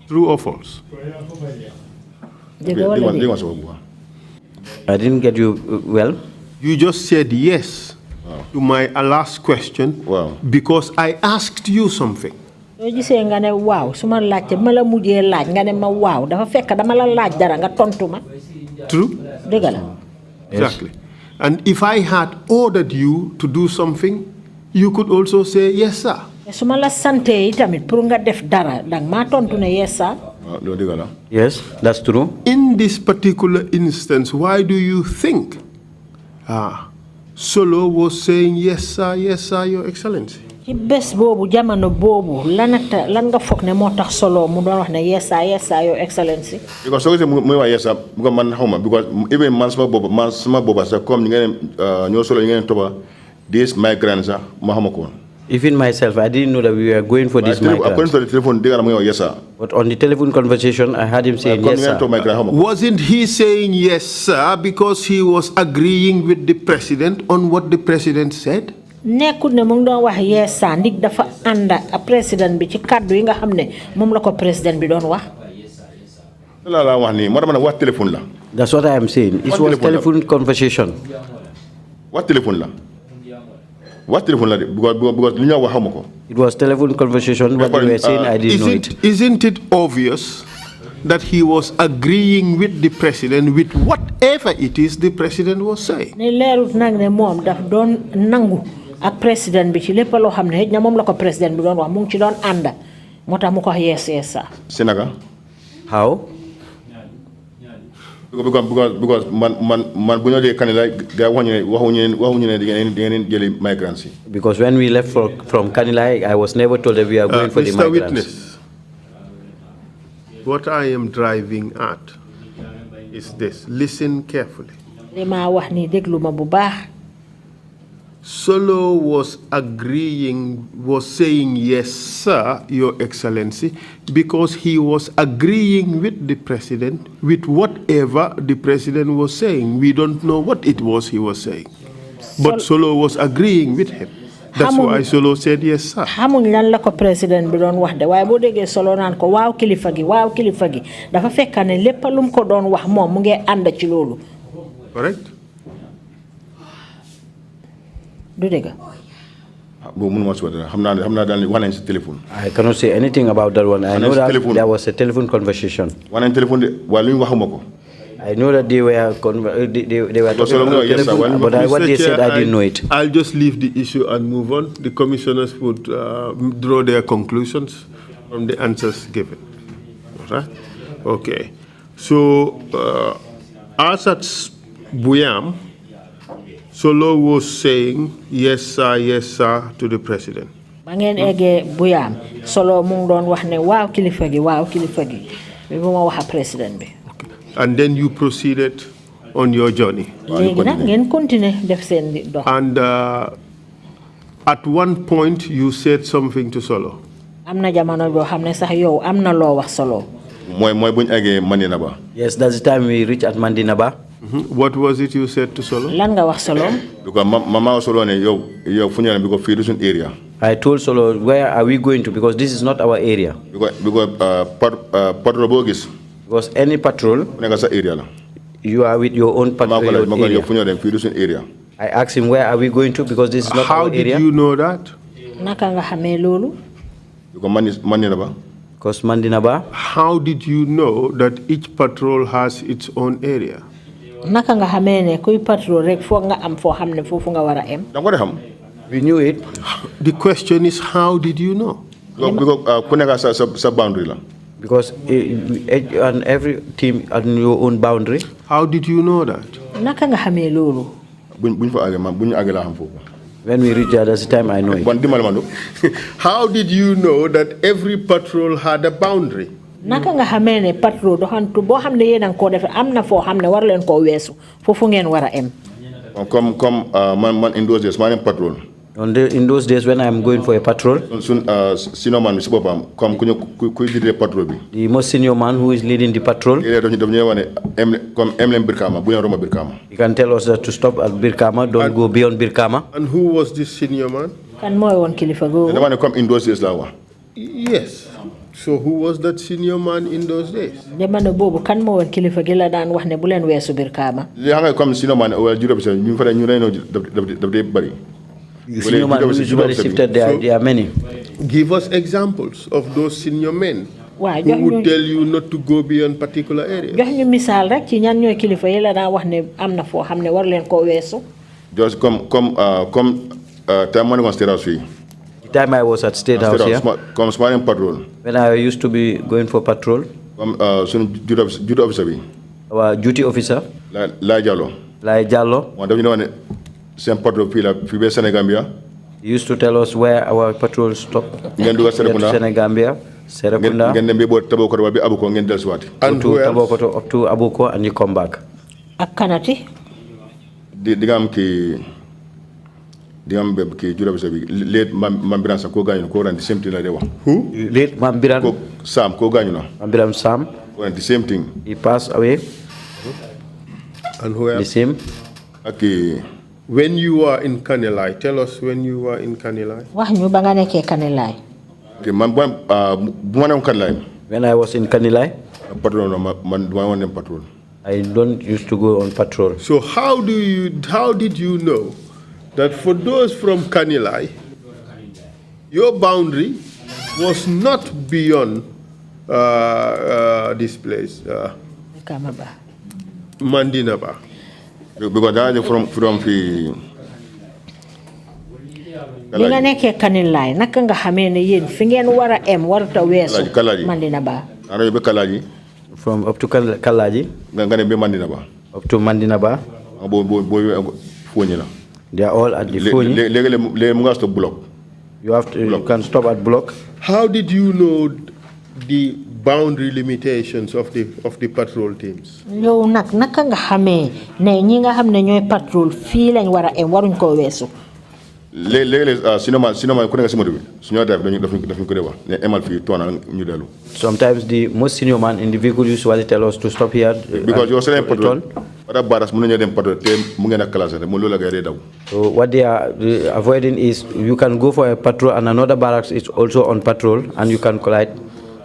True or false? I didn't get you well. You just said yes to my last question. Wow. Because I asked you something. Yoo gisee nga ne waaw su ma laajte ma la mujjee laaj nga ne ma waaw dafa fekk dama la laaj dara nga tontu ma. True? Dëgg la. Exactly. And if I had ordered you to do something, you could also say yes, sir. Su ma la sante itamit pour nga def dara dang ma tontu ne yes, sir. Yes, that's true. In this particular instance, why do you think Solo was saying yes, sir, Your Excellency? Ci bés boobu jamono boobu lan nga foog ne moo tax Solo mu doon wax ne yes, sir, Your Excellency. Because so muy wax yes, sir, because man xawma, because even man sama boba sa comme ni ngeen ñoo Solo ngeen toba these migrants ma xamako. Even myself, I didn't know that we were going for this migrants. According to the telephone, yes, sir. But on the telephone conversation, I heard him saying yes, sir. Wasn't he saying yes, sir, because he was agreeing with the president on what the president said? Nekkul ne mu ngi doon wax yes, sir, ndik dafa ànd ak président bi ci kàddu yi nga xam ne moom la ko président bi doon wax. What telephone la? That's what I am saying. It was telephone conversation. What telephone la? What telephone la? Because it was telephone conversation. What you were saying, I didn't know it. Isn't it obvious that he was agreeing with the president with whatever it is the president was saying? Ne leerut nag ne moom daf doon nangu ak président bi ci lépp loo xam ne ña moom la ko président bi doon wax mu ngi ci doon ànd moo tax mu ko yes, sir. Senaga? How? Because man bu ñu dee Kanilai ga waxuñu ne ngeen jëli migrants. Because when we left from Kanilai, I was never told that we are going for the migrants. Witness, what I am driving at is this. Listen carefully. Li ma wax ni déglu ma bu baax. Solo was saying yes, sir, Your Excellency, because he was agreeing with the president with whatever the president was saying. We don't know what it was he was saying. But Solo was agreeing with him. That's why Solo said yes, sir. Xamuñ lan la ko président bi doon wax de waaye boo déggee Solo naan ko waaw kilifa gi dafa fekk ne lépp lu mu ko doon wax moom mu ngi ànd ci loolu. Correct? Du dëgg. I cannot say anything about that one. I know that there was a telephone conversation. I know that they were talking about telephone, but what they said, I didn't know it. I'll just leave the issue and move on. The commissioners would draw their conclusions from the answers given. Right? Okay. So, as at Buyam, Solo was saying yes, sir, to the president. Ba ngeen eggee Buyam Solo mu ngi doon wax ne waaw kilifa gi bi bu ma wax président bi. And then you proceeded on your journey. Léegi nag ngeen continuer def seen dox. And at one point you said something to Solo. Am na jamono boo xam ne sax yow am na loo wax Solo. Mooy buñ eggee Mandinaba. Yes, that's the time we reached at Mandinaba. What was it you said to Solo? Lan nga wax Solo? Because Mama Solo ne yow fu ñu ne because fii du suñ area. I told Solo, where are we going to? Because this is not our area. Because patrol boo gis. Because any patrol, area. You are with your own patrol area. I asked him, where are we going to? Because this is not our area. How did you know that? Naka nga xamee loolu? Because Mandinaba. Because Mandinaba. How did you know that each patrol has its own area? Naka nga xamee ne kuy patrol rek foog nga am foo xam ne foofu nga war a am. Da nga ko xam. We knew it. The question is, how did you know? Because ku nekk sa boundary la. Because and every team had your own boundary. How did you know that? Naka nga xamee loolu? Buñ fa àggee buñ àggee laa xam foofu. When we reached there, that's the time I know it. How did you know that every patrol had a boundary? Naka nga xamee ne patrol doxantu boo xam ne yéen a ngi koo defee am na foo xam ne war leen koo weesu foofu ngeen war a am. Comme man in those days maa ngi patrol. In those days when I'm going for a patrol, senior man the most senior man who is leading the patrol, he can tell us that to stop at Birkama, don't go beyond Birkama. And who was this senior man? Kan mooy woon kilifa googu? The one who come in those days Yes. So who was that senior man in those days? Jamono boobu kan moo woon kilifa gi la daan wax ne bu leen weesu Birkama? Li nga comme senior man wala juróom ñu fa ñu lay no daf dee bari. Senior man who usually shifted there are many. Give us examples of those senior men who would tell you not to go beyond particular areas. Jox ñu misal rek ci ñan ñoy kilifa yi la da wax ne amna fo xamne war leen ko wessu. Just come time man State House fii. The time I was at State House here. Come smarting patrol. When I used to be going for patrol. Duty officer bi. Our duty officer. Lai Jallo. Lai Jallo. Mo dañu wone sen patrol fii la fii be Senegambia. He used to tell us where our patrol stopped. Ngeen duga Senegambia. Serekunda. Ngeen dem be bo Tabokoto ba be Abuko ngeen delsuwaat. And to Tabokoto up to Abuko and you come back. Ak kanati. Digam ki jura bi late Mambiran Sam ko gañu ko ran the same thing la de wax. Who? Late Mambiran Sam ko gañu na. Mambiran Sam. Ran the same thing. He passed away. And who else? The same. Okay. When you were in Kanilai, tell us when you were in Kanilai. Wax ñu ba nga nekké Kanilai. Okay, Kanilai. When I was in Kanilai, patrol. I don't used to go on patrol. So how did you know that for those from Kanilai, your boundary was not beyond this place, Mandinaba? Because that is from Bi nga nekké Kanilai naka nga xamé né yeen fi ngeen wara em warta wessu Mandinaba. Ana be Kalaji. From up to Kalaji. Nga ne be Mandinaba. Up to Mandinaba. They are all at the Fonyi. You can stop at block. How did you know the boundary limitations of the patrol teams? Yow nak naka nga xamé né ñi nga xamné ñoy patrol fi lañ wara em waruñ ko wessu. Sometimes the most senior man in the vehicle usually tell us to stop here. Because you're saying patrol. So what they are avoiding is you can go for a patrol and another barracks is also on patrol and you can collide.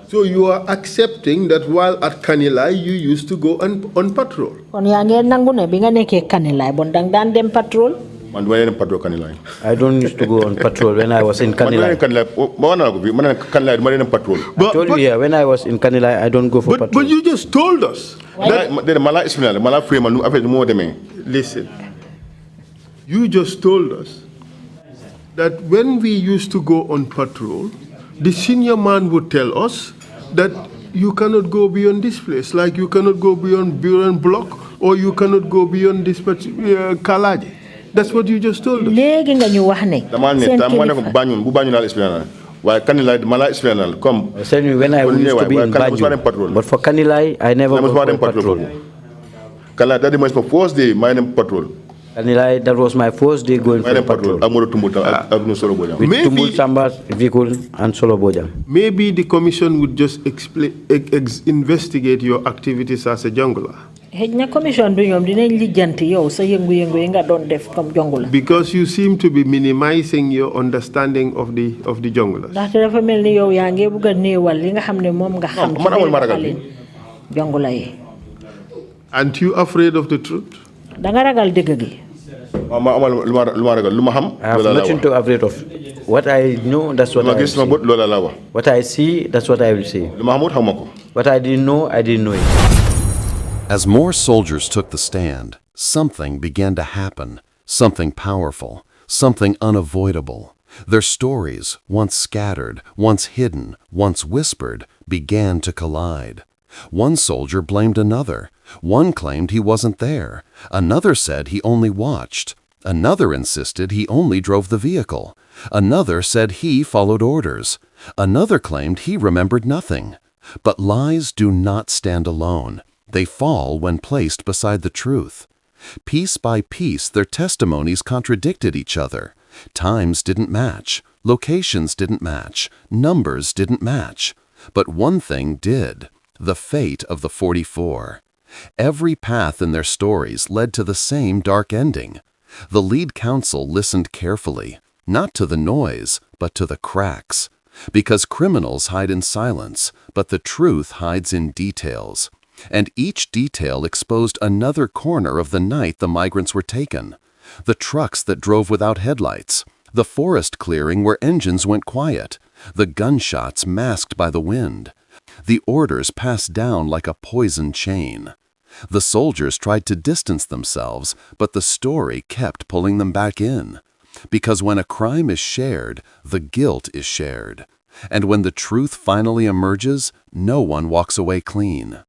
So you are accepting that while at Kanilai you used to go on patrol? Kon ya ngeen nangu ne bi nga nekké Kanilai bon dang dan dem patrol? I don't used to go on patrol when I was in Kanilai. I told you here, when I was in Kanilai, I don't go for patrol. But you just told us. Listen, you just told us that when we used to go on patrol, the senior man would tell us that you cannot go beyond this place, like you cannot go beyond block, or you cannot go beyond this Kalaji. That's what you just told us. Légui nga ñu wax né. When I used to be in Banjul, but for Kanilai, I never go for patrol. Kanilai, that was my first day mining patrol. Kanilai, that was my first day going for patrol. With Tumbul Samba's vehicle and Soloboja. Maybe the commission would just investigate your activities as a jungler. Because you seem to be minimizing your understanding of the junglers. Aren't you afraid of the truth? I have nothing to afraid of. What I know, that's what I will see. What I see, that's what I will see. What I didn't know it. As more soldiers took the stand, something began to happen, something powerful, something unavoidable. Their stories, once scattered, once hidden, once whispered, began to collide. One soldier blamed another. One claimed he wasn't there. Another said he only watched. Another insisted he only drove the vehicle. Another said he followed orders. Another claimed he remembered nothing. But lies do not stand alone. They fall when placed beside the truth. Piece by piece, their testimonies contradicted each other. Times didn't match. Locations didn't match. Numbers didn't match. But one thing did: the fate of the 44. Every path in their stories led to the same dark ending. The lead counsel listened carefully, not to the noise, but to the cracks. Because criminals hide in silence, but the truth hides in details. And each detail exposed another corner of the night the migrants were taken. The trucks that drove without headlights, the forest clearing where engines went quiet, the gunshots masked by the wind. The orders passed down like a poison chain. The soldiers tried to distance themselves, but the story kept pulling them back in. Because when a crime is shared, the guilt is shared. And when the truth finally emerges, no one walks away clean.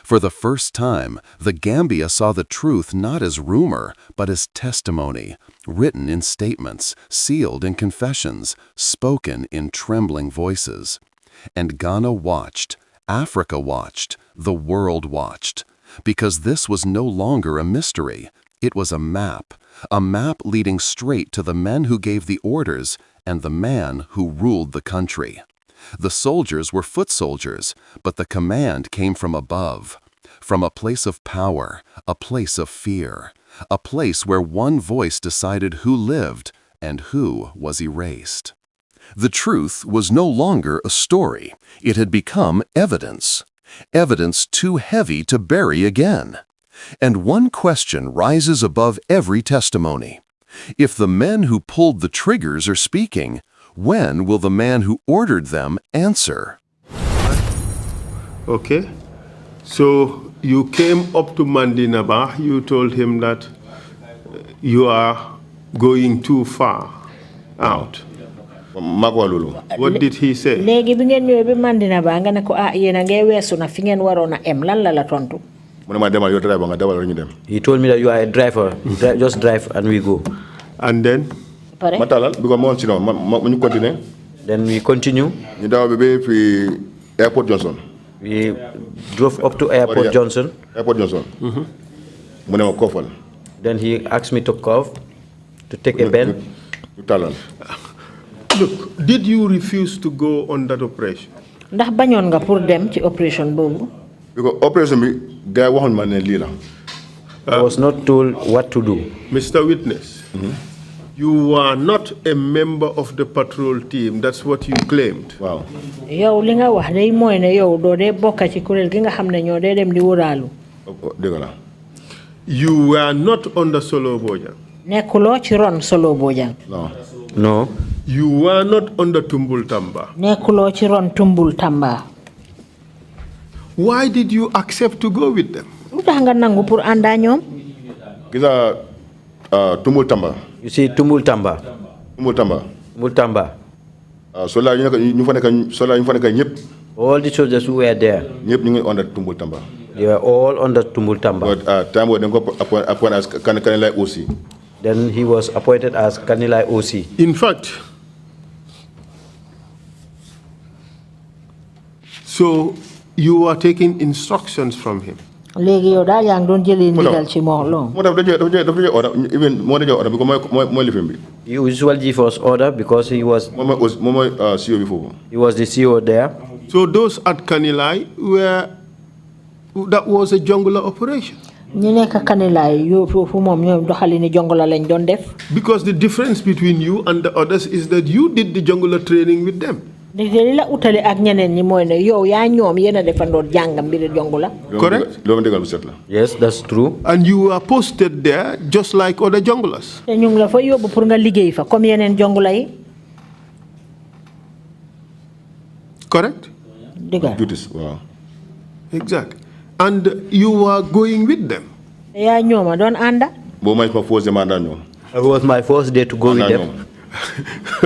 For the first time, the Gambia saw the truth not as rumor, but as testimony, written in statements, sealed in confessions, spoken in trembling voices. And Ghana watched, Africa watched, the world watched. Because this was no longer a mystery. It was a map leading straight to the men who gave the orders and the man who ruled the country. The soldiers were foot soldiers, but the command came from above, from a place of power, a place of fear, a place where one voice decided who lived and who was erased. The truth was no longer a story. It had become evidence. Evidence too heavy to bury again. And one question rises above every testimony. If the men who pulled the triggers are speaking, when will the man who ordered them answer? Okay. So you came up to Mandinaba, you told him that you are going too far out. What did he say? Legi bi ngeen ñëwé bi Mandinaba nga ne ko yéena ngay wessu na fi ngeen warona em lan la tontu? He told me that you are a driver. Just drive and we go. And then? Then we continue. Airport Johnson. We drove up to Airport Johnson. Airport Johnson. Then he asked me to cough, to take a bend. Look, did you refuse to go on that operation? Ndax bañoon nga pour dem ci operation bobu? Because operation bi gaay waxon ma ne li la. I was not told what to do. Mr. Witness, you are not a member of the patrol team. That's what you claimed. Wow. Yow li nga wax day moy ne yow do de bokk ci kurel gi nga xamne ñoo de dem di woralu. Dégg la. You were not under Solo Bojang. Nekkulo ci ron Solo Bojang. No. No. You were not under Tumbul Tamba. Nekkulo ci ron Tumbul Tamba. Why did you accept to go with them? Lutax nga nangu pour anda ñom? Gisa Tumbul Tamba. You see Tumbul Tamba. Tumbul Tamba. Tumbul Tamba. Sola ñu fa nek ñep. All the soldiers who were there. Ñep ñu ngi under Tumbul Tamba. They were all under Tumbul Tamba. But time when go appoint as Kanilai OC. Then he was appointed as Kanilai OC. In fact, so you are taking instructions from him. Legi yow dal yang doon jëlé ndigal ci mo lo. Even more than order because my living bi. He usually give us order because he was CEO before. He was the CEO there. So those at Kanilai that was a jungular operation. Ñi nekk Kanilai yo fofu mom ñoom doxalini jungular lañ doon def. Because the difference between you and the others is that you did the jungular training with them. Li la utale ak ñeneen ñi moy ne yow ya ñoom yena defandor jangam mbir jungular. Correct? Yes, that's true. And you are posted there just like other junglers. Te ñu ngi la fa yobbu pour nga liggéey fa comme yeneen jungular yi. Correct? Diga. Wow. Exactly. And you are going with them. Ya ñooma doon anda. It was my first day to go with them.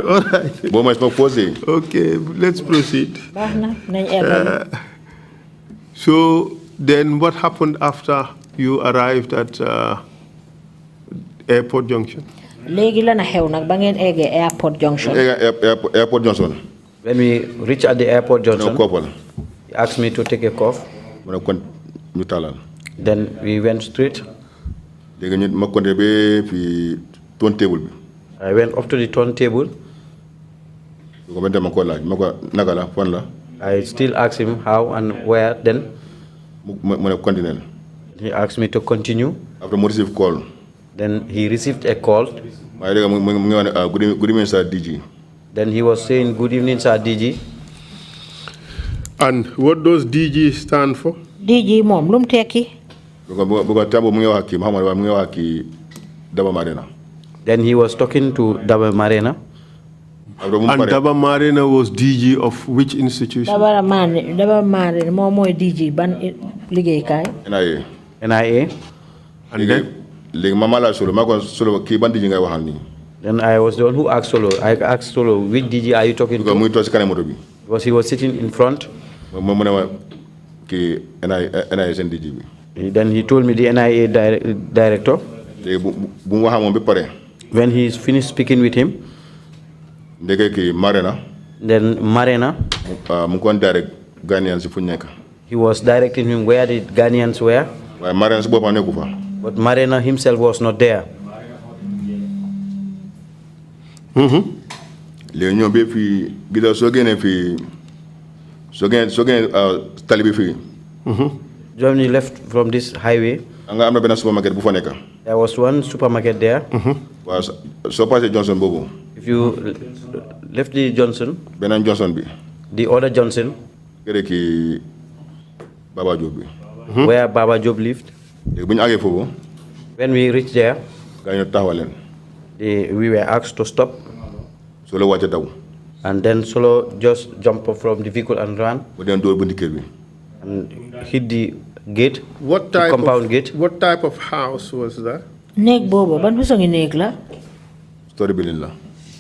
All right. Okay, let's proceed. So then what happened after you arrived at Airport Junction? Legi la na xew nak ba ngeen égué Airport Junction. Airport Junction. When we reached at the Airport Junction, he asked me to take a cough. Then we went straight. I went up to the turntable. I still asked him how and where then. He asked me to continue. After he received call. Then he received a call. Good evening, sir, DG. Then he was saying, good evening, sir, DG. And what does DG stand for? DG mom lum teki. Then he was talking to Daba Marena. And Daba Marena was DG of which institution? Daba Marena, more DG, ban ligay kay. NIA. And then? Then I was the one who asked Solo. I asked Solo, which DG are you talking to? Because he was sitting in front. Then he told me the NIA director. When he finished speaking with him, then Marena, he was directing him where the Ghanaians were. But Marena himself was not there. When he left from this highway, there was one supermarket there. If you left the Johnson, the other Johnson, where Baba Job lived, when we reached there, we were asked to stop. And then Solo just jumped up from the vehicle and ran and hit the gate, the compound gate. What type of house was that? Story building.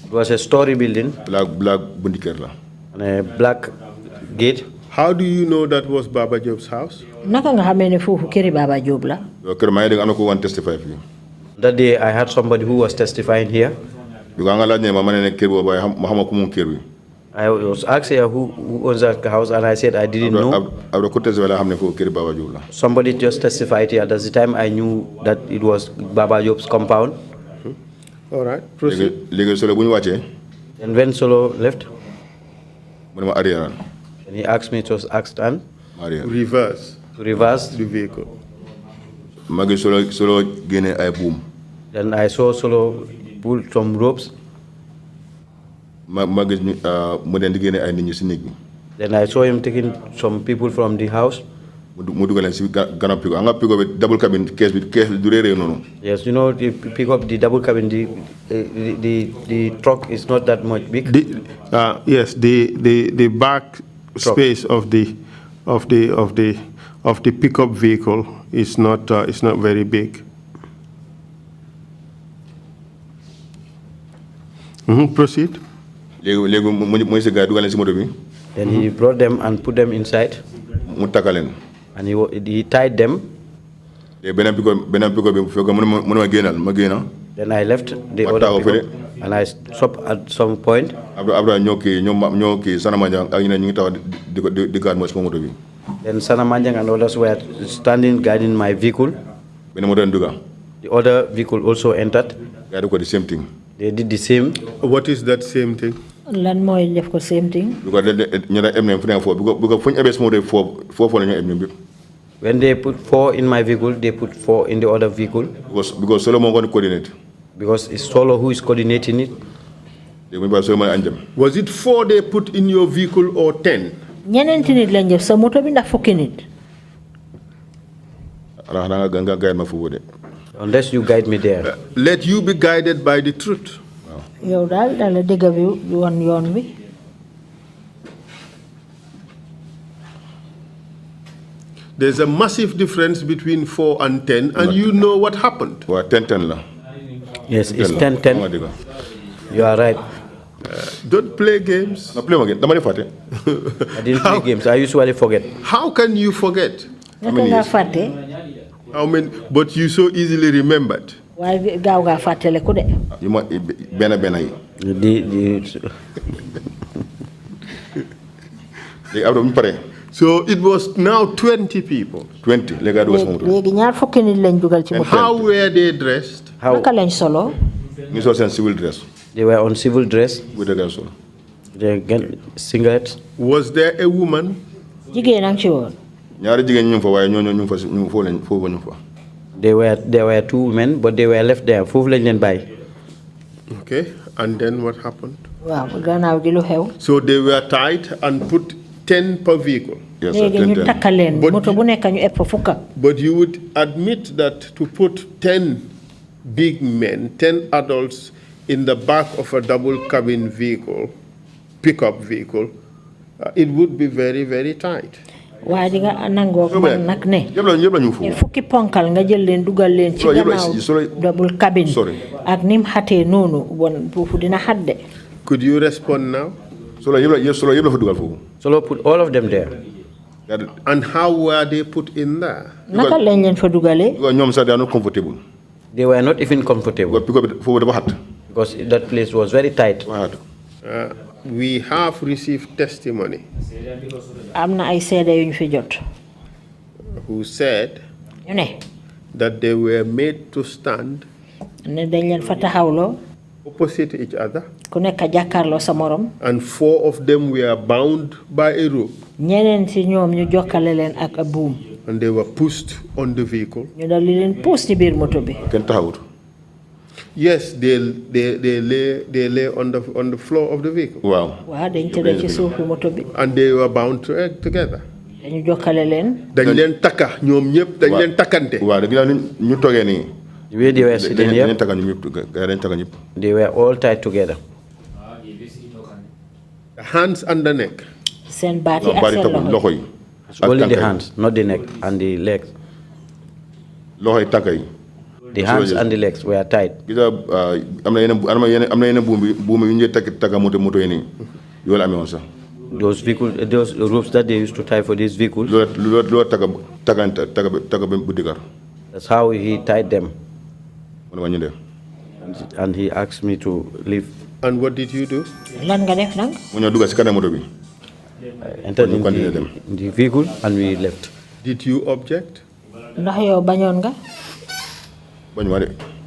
It was a story building. Black bundiker. And a black gate. How do you know that was Baba Job's house? That day I had somebody who was testifying here. I was asking who owns that house, and I said I didn't know. Somebody just testified here. That's the time I knew that it was Baba Job's compound. All right, proceed. And when Solo left, and he asked me to ask and reverse the vehicle. Then I saw Solo pull some ropes. Then I saw him taking some people from the house. Yes, you know, they pick up the double cabin. The truck is not that much big. Yes, the back truck space of the pickup vehicle is not very big. Proceed. Then he brought them and put them inside. And he tied them. Then I left the other people, and I stopped at some point. Then Sanamanjang and others were standing guarding my vehicle. The other vehicle also entered. The same thing. They did the same. What is that same thing? Same thing. When they put 4 in my vehicle, they put 4 in the other vehicle. Because Solomon going to coordinate. Because it's Solo who is coordinating it. Was it 4 they put in your vehicle or 10? Unless you guide me there. Let you be guided by the truth. There's a massive difference between 4 and 10, and you know what happened. Yes, it's 10-10. You are right. Don't play games. I didn't play games. I usually forget. How can you forget? How many? But you so easily remembered. So it was now 20 people. 20. And how were they dressed? How? Civil dress. They were on civil dress. With the girls. They singlets. Was there a woman? There were 2 women, but they were left there. Okay, and then what happened? So they were tied and put 10 per vehicle. Yes, but you would admit that to put 10 big men, 10 adults in the back of a double cabin vehicle, pickup vehicle, it would be very, very tight. Waaye di nga nangoo man nag ne fukki ponkal nga jël leen dugal leen ci gannaaw double cabin ak nim xatee noonu bon foofu dina xadde. Could you respond now? Solo put all of them there. And how were they put in there? Naka lañ leen fa dugalee? They are not comfortable. They were not even comfortable. Because that place was very tight. We have received testimony. Amna ay seede yuñ fi jot. Who said ñu ne that they were made to stand ne dañ leen fa taxawloo opposite each other. Ku nekk jàkkaarloo sa morom. And 4 of them were bound by a rope. Ñeneen ci ñoom ñu jokkale leen ak a buum. And they were pushed on the vehicle. ñu dal li leen puus ci biir moto bi. Yes, they lay on the floor of the vehicle. Wow. Waaw dañ tëdd ci suufu moto bi. And they were bound together. dañu jokkale leen. dañ leen takka ñoom ñëpp dañ leen takkante. Waaw ñu toogee nii. The way they were sitting here, they were all tied together. The hands and the neck. Seen baat yi ak seen loxo yi. It's only the hands, not the neck and the legs. The hands and the legs were tied. Those vehicles, those ropes that they used to tie for these vehicles. That's how he tied them. And he asked me to leave. And what did you do? Lan nga def nag? I entered in the vehicle and we left. Did you object? Ndax yow bañoon nga?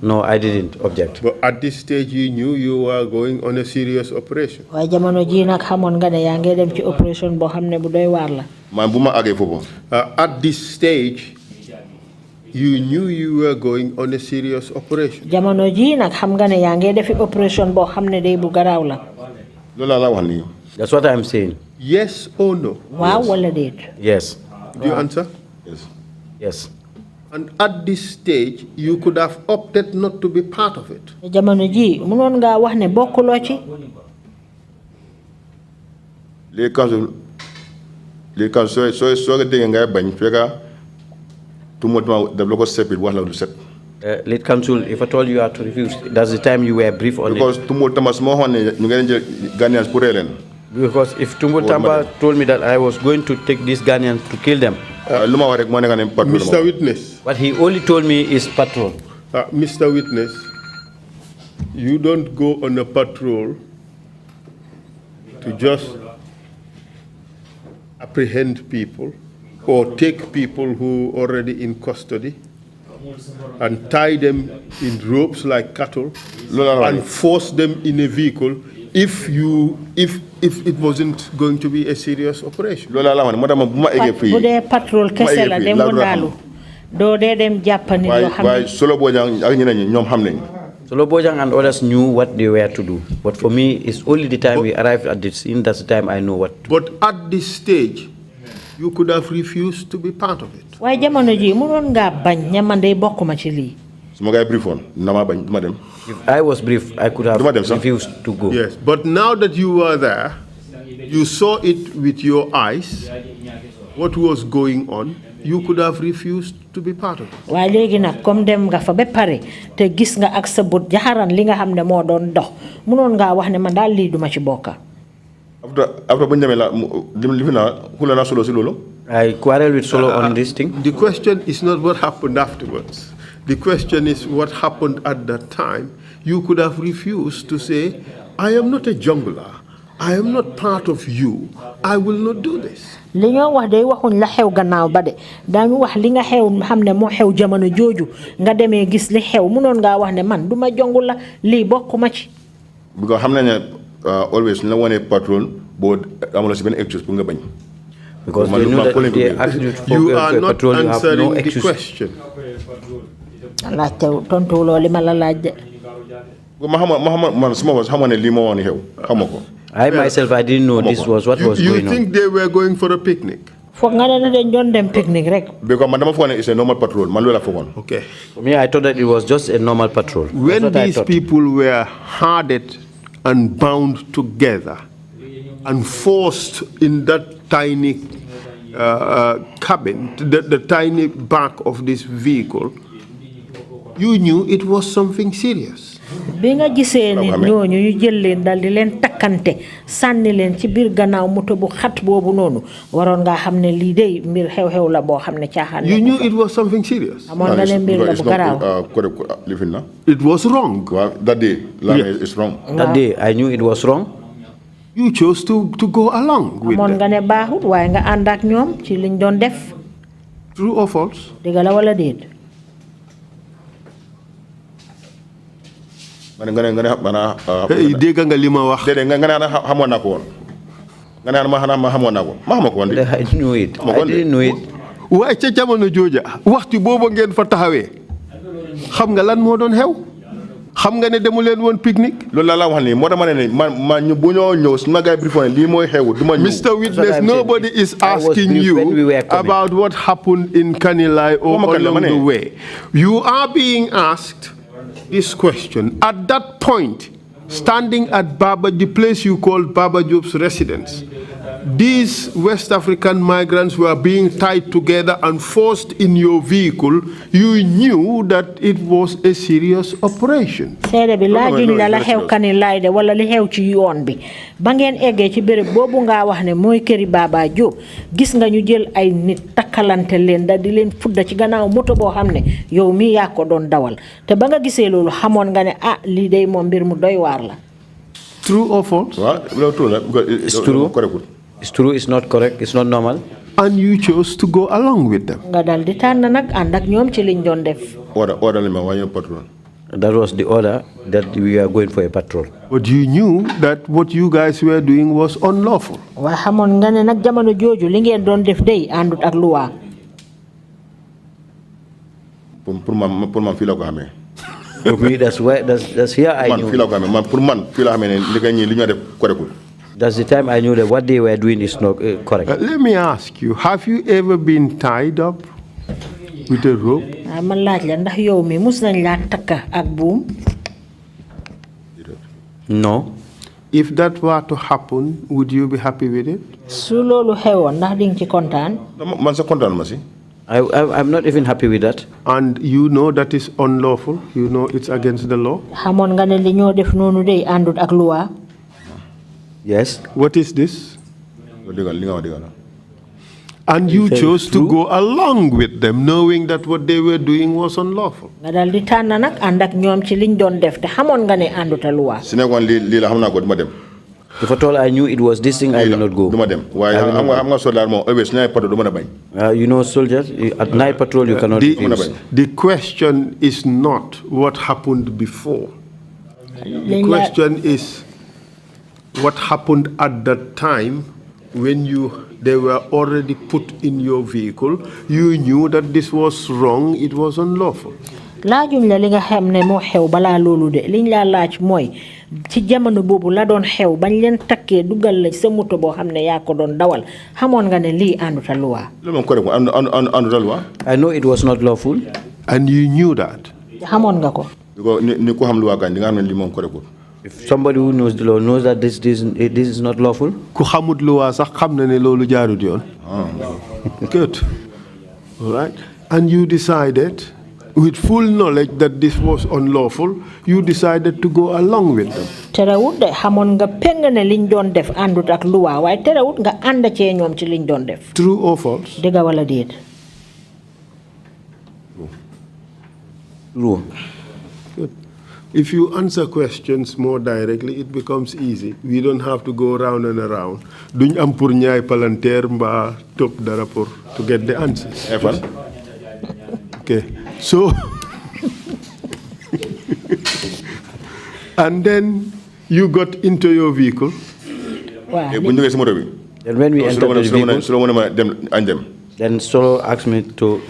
No, I didn't object. But at this stage you knew you were going on a serious operation. Waaye jamono ji nag xamoon nga ne yaa ngi dem ci operation boo xam ne bu doy waar la. At this stage you knew you were going on a serious operation. Jamono ji nag xam nga ne yaa ngi defi operation boo xam ne day bu garaaw la. That's what I'm saying. Yes or no? Waaw wala déet? Yes. Do you answer? Yes. Yes. And at this stage, you could have opted not to be part of it. Jamono ji mënoon nga wax ne bokkuloo ci. Les council so dégg nga bañ fekka tout le monde daf ko seppi wax la lu set. Lead counsel, if at all you are to refuse, that's the time you were brief on because it. Because Because if Tumbo Tamba told me that I was going to take these Ghanaians to kill them, Mr. Witness. what he only told me is patrol. Mr. Witness, you don't go on a patrol to just apprehend people or take people who are already in custody and tie them in ropes like cattle and force them in a vehicle if it wasn't going to be a serious operation. Bude patrol kese la dem dalu do de dem jappani yo xamne Solo Bojang ak ñeneen ñom xam nañ. Solo Bojang and others knew what they were to do, but for me it's only the time we arrived at the scene, that's the time I know what to do. But at this stage you could have refused to be part of it. Way jamono ji mënon nga bañ ñama day bokkuma ci li. If I was brief, I could have refused to go. Yes, but now that you were there, you saw it with your eyes, what was going on, you could have refused to be part of it. Waaye léegi nag comme dem nga fa ba pare te gis nga ak sa bët jaxaran li nga xam ne moo doon dox mënoon ngaa wax ne man daal lii duma ci bokka. After bu ñu demee la li na xula na solo si loolu. I quarrel with Solo on this thing. The question is not what happened afterwards. The question is what happened at that time. You could have refused to say, I am not a jungler. I am not part of you. I will not do this. Li nga wax day waxuñ la xew gannaaw ba de dañu wax li nga xew xam ne moo xew jamono jooju nga demee gis li xew mënoon ngaa wax ne man duma jongul la lii bokkuma ci. Because xam nañ ne always la wone patrol boo amul si benn excuse pour nga bañ. Because they know that if they ask you you are not patrol, you have answering no the excuse. question. Laajte tontu loolu ma la laaj de. I myself, I didn't know this was what was going on. You think they were going for a picnic? picnic rek. Because madam phone is a normal patrol. Okay. For me, I thought that it was just a normal patrol. When these people were herded and bound together and forced in that tiny cabin, the tiny back of this vehicle, you knew it was something serious. Bi nga gisee ni ñooñu ñu jël leen dal di leen takkante sànni leen ci biir gannaaw moto bu xat boobu noonu waroon nga xam ne lii day mbir xew-xew la boo xam ne caaxaan. You knew it was something serious. amoon nga ne mbir la bu garaaw. It was wrong. That day, it's wrong. That day, I knew it was wrong. You chose to go along with amoon nga them. ne baaxut waaye nga ànd ak ñoom ci liñ doon def. True or false? Dëgg la wala déet. Hey, dégg nga li ma wax. Déedéet nga xamoon naa ko woon. Nga xamoon naa ko. Ma xamoo ko woon de. I knew it. I didn't know it. Waaye ca jamono jooja waxtu boobu ngeen fa taxawee xam nga lan moo doon xew. Xam nga ne demu leen woon picnic. Loolu la wax nii moo tax ma ne man ñu bu ñoo ñëw su ma gaay briefé lii mooy xew du ma ñëw. Mr. Witness, nobody is asking you about what happened in Kanilai or along the way. You are being asked this question. At that point, standing at the place you call Baba Job's residence, these West African migrants were being tied together and forced in your vehicle. You knew that it was a serious operation. Seede bi laajuñ la xew Kanilai de wala li xew ci yoon bi ba ngeen eggee ci béréb boobu nga wax ne mooy këri Baba Job gis nga ñu jël ay nit takkalante leen da di leen fudda ci gannaaw moto boo xam ne yow mi yaa ko doon dawal te ba nga gisee loolu xamoon nga ne lii day moom mbir mu doy waar la. True or false? It's true. It's true, it's not correct, it's not normal. And you chose to go along with them. Nga dal di tànn nag ànd ak ñoom ci liñ doon def. Order li ma wàññi patrol. That was the order that we are going for a patrol. But you knew that what you guys were doing was unlawful. Wa xamoon nga ne nag jamono jooju li ngeen doon def day àndut ak luwa. Pour man fii la ko xamee. For me, that's here I knew. Man fii la ko xamee pour man fii la xamee ne li ñu def correctul. That's the time I knew that what they were doing is not correct. Let me ask you, have you ever been tied up with a rope? Man laaj la ndax yow mi mus nañ la takka ak buum? No. If that were to happen, would you be happy with it? Su loolu xewoon ndax ding ci kontaan? Man sa kontaan ma si. I'm not even happy with that. And you know that is unlawful? You know it's against the law? Xamoon nga ne li ñoo def noonu day àndut ak luwa? Yes. What is this? And you chose to go along with them, knowing that what they were doing was unlawful. Nga dal di tànn nag ànd ak ñoom ci liñ doon def te xamoon nga ne àndut ak luwa. Su nekkoon lii la xam naa ko duma dem. If at all I knew it was this thing, I will not go. Duma dem. Waaye am nga soldat moom always night patrol duma na bañ. You know, soldiers, at night patrol you cannot refuse. The question is not what happened before. The question is what happened at that time when they were already put in your vehicle. You knew that this was wrong, it was unlawful. Laajuñ la li nga xam ne moo xew balaa loolu de liñ la laaj mooy ci jamono boobu la doon xew bañ leen takkee dugal la sa moto boo xam ne yaa ko doon dawal xamoon nga ne lii àndut ak luwa. I know it was not lawful. And you knew that. Xamoon nga ko. Ni ko xam luwa kañ di nga xam ne lii moom correctul. If somebody who knows the law knows that this is not lawful. Ku xamut luwa sax xam na ne loolu jaarut yoon. Good. All right. And you decided, with full knowledge that this was unlawful, you decided to go along with them. Terewut de xamoon nga peng ne liñ doon def àndut ak luwa waaye terewut nga ànd cee ñoom ci liñ doon def. True or false? Dëgg wala déet? True. Good. If you answer questions more directly, it becomes easy. We don't have to go round and around. Duñ am pour ñaay palanteer mba top dara pour to get the answers. Okay. So, and then you got into your vehicle. Wow. And when we entered the vehicle, then Solo asked me to.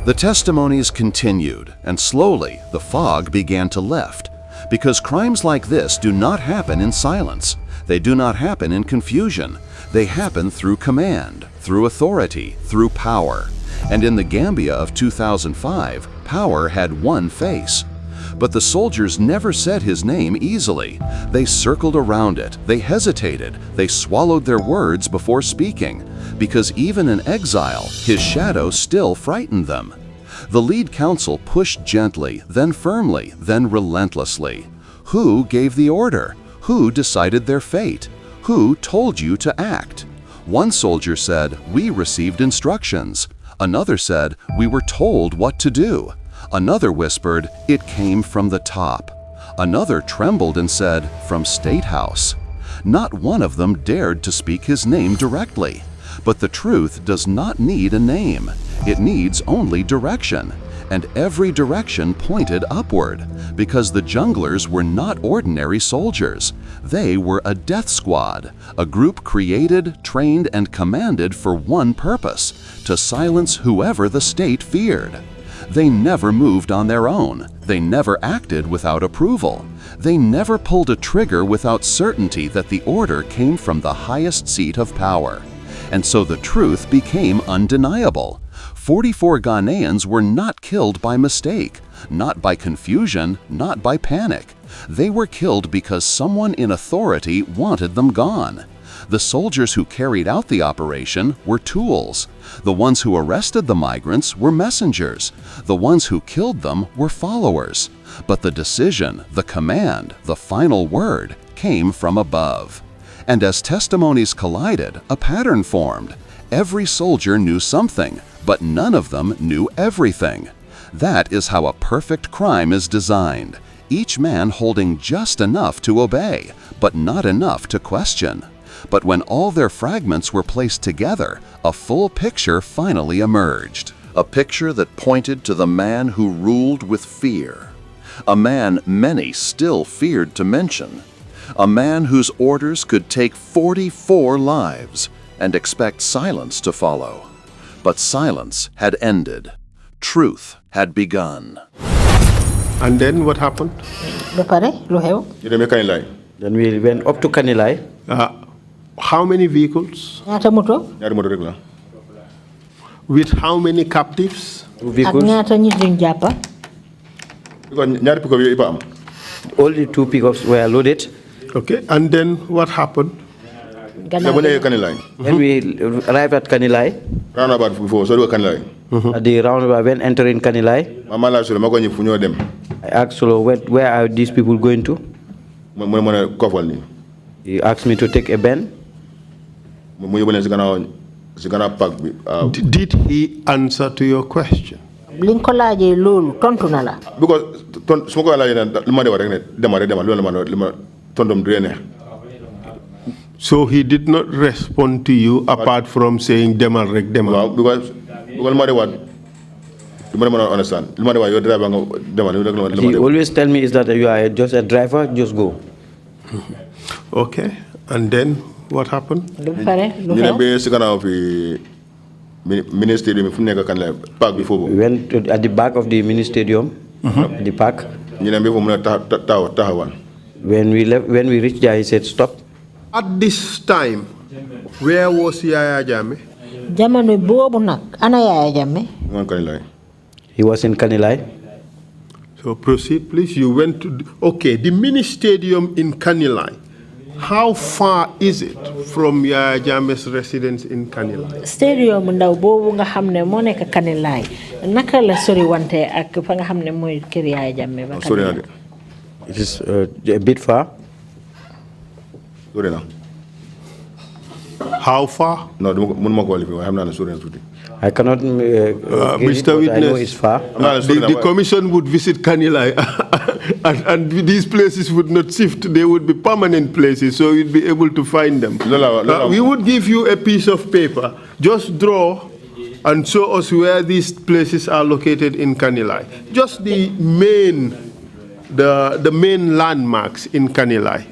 The testimonies continued, and slowly the fog began to lift. Because crimes like this do not happen in silence. They do not happen in confusion. They happen through command, through authority, through power. And in the Gambia of 2005, power had one face. But the soldiers never said his name easily. They circled around it, they hesitated, they swallowed their words before speaking, because even in exile, his shadow still frightened them. The lead counsel pushed gently, then firmly, then relentlessly. Who gave the order? Who decided their fate? Who told you to act? One soldier said, "We received instructions." Another said, "We were told what to do." Another whispered, "It came from the top." Another trembled and said, "From State House." Not one of them dared to speak his name directly. But the truth does not need a name. It needs only direction. And every direction pointed upward, because the junglers were not ordinary soldiers. They were a death squad, a group created, trained, and commanded for one purpose: to silence whoever the state feared. They never moved on their own. They never acted without approval. They never pulled a trigger without certainty that the order came from the highest seat of power. And so the truth became undeniable. 44 Ghanaians were not killed by mistake, not by confusion, not by panic. They were killed because someone in authority wanted them gone. The soldiers who carried out the operation were tools. The ones who arrested the migrants were messengers. The ones who killed them were followers. But the decision, the command, the final word came from above. And as testimonies collided, a pattern formed. Every soldier knew something, but none of them knew everything. That is how a perfect crime is designed. Each man holding just enough to obey, but not enough to question. But when all their fragments were placed together, a full picture finally emerged. A picture that pointed to the man who ruled with fear. A man many still feared to mention. A man whose orders could take 44 lives and expect silence to follow. But silence had ended. Truth had begun. And then what happened? Then we went up to Kanilai. How many vehicles? With how many captives? 2 vehicles. Only 2 pickups were loaded. Okay, and then what happened? When we arrived at Kanilai, roundabout before, so Kanilai. At the roundabout, when entering Kanilai, I asked Solo, where are these people going to? He asked me to take a van. Did he answer to your question? Because so he did not respond to you apart from saying demal rek demal. Because understand. He always tell me is that you are just a driver, just go. Okay, and then what happened? We went at the back of the mini stadium, the park. When we reached there, he said stop. At this time, where was Yaya Jammeh? He was in Kanilai. So proceed, please. You went to the mini stadium in Kanilai. How far is it from Yaya Jammeh's residence in Kanilai? Stadium ndaw bobu nga xamne mo nek Kanilai. Naka la sori wante ak fa nga xamne moy kër Yaya Jammeh ba Kanilai. It is a bit far. How far? No, I cannot. Mr. Witness, I know it's far. The commission would visit Kanilai, and these places would not shift. They would be permanent places, so you'd be able to find them. We would give you a piece of paper. Just draw and show us where these places are located in Kanilai. Just the main landmarks in Kanilai.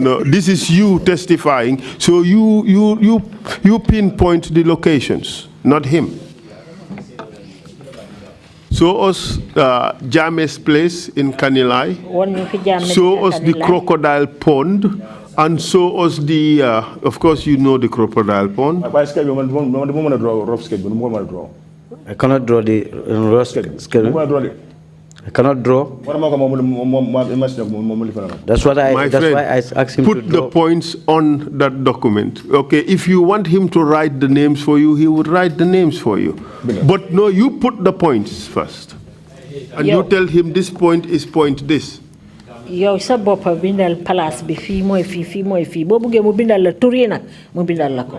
No. This is you testifying. So you pinpoint the locations, not him. Show us Jame's place in Kanilai. Show us the crocodile pond. And show us the, of course, you know the crocodile pond. I cannot draw the rough schedule. I cannot draw. That's what I. My that's friend, why I asked him put to draw. the points on that document. Okay, if you want him to write the names for you, he would write the names for you. But no, you put the points first, and you tell him this point is point this. Yow sa bop bindal place bi fi moy fi bo bëggé mu bindal la tour yi nak mu bindal la ko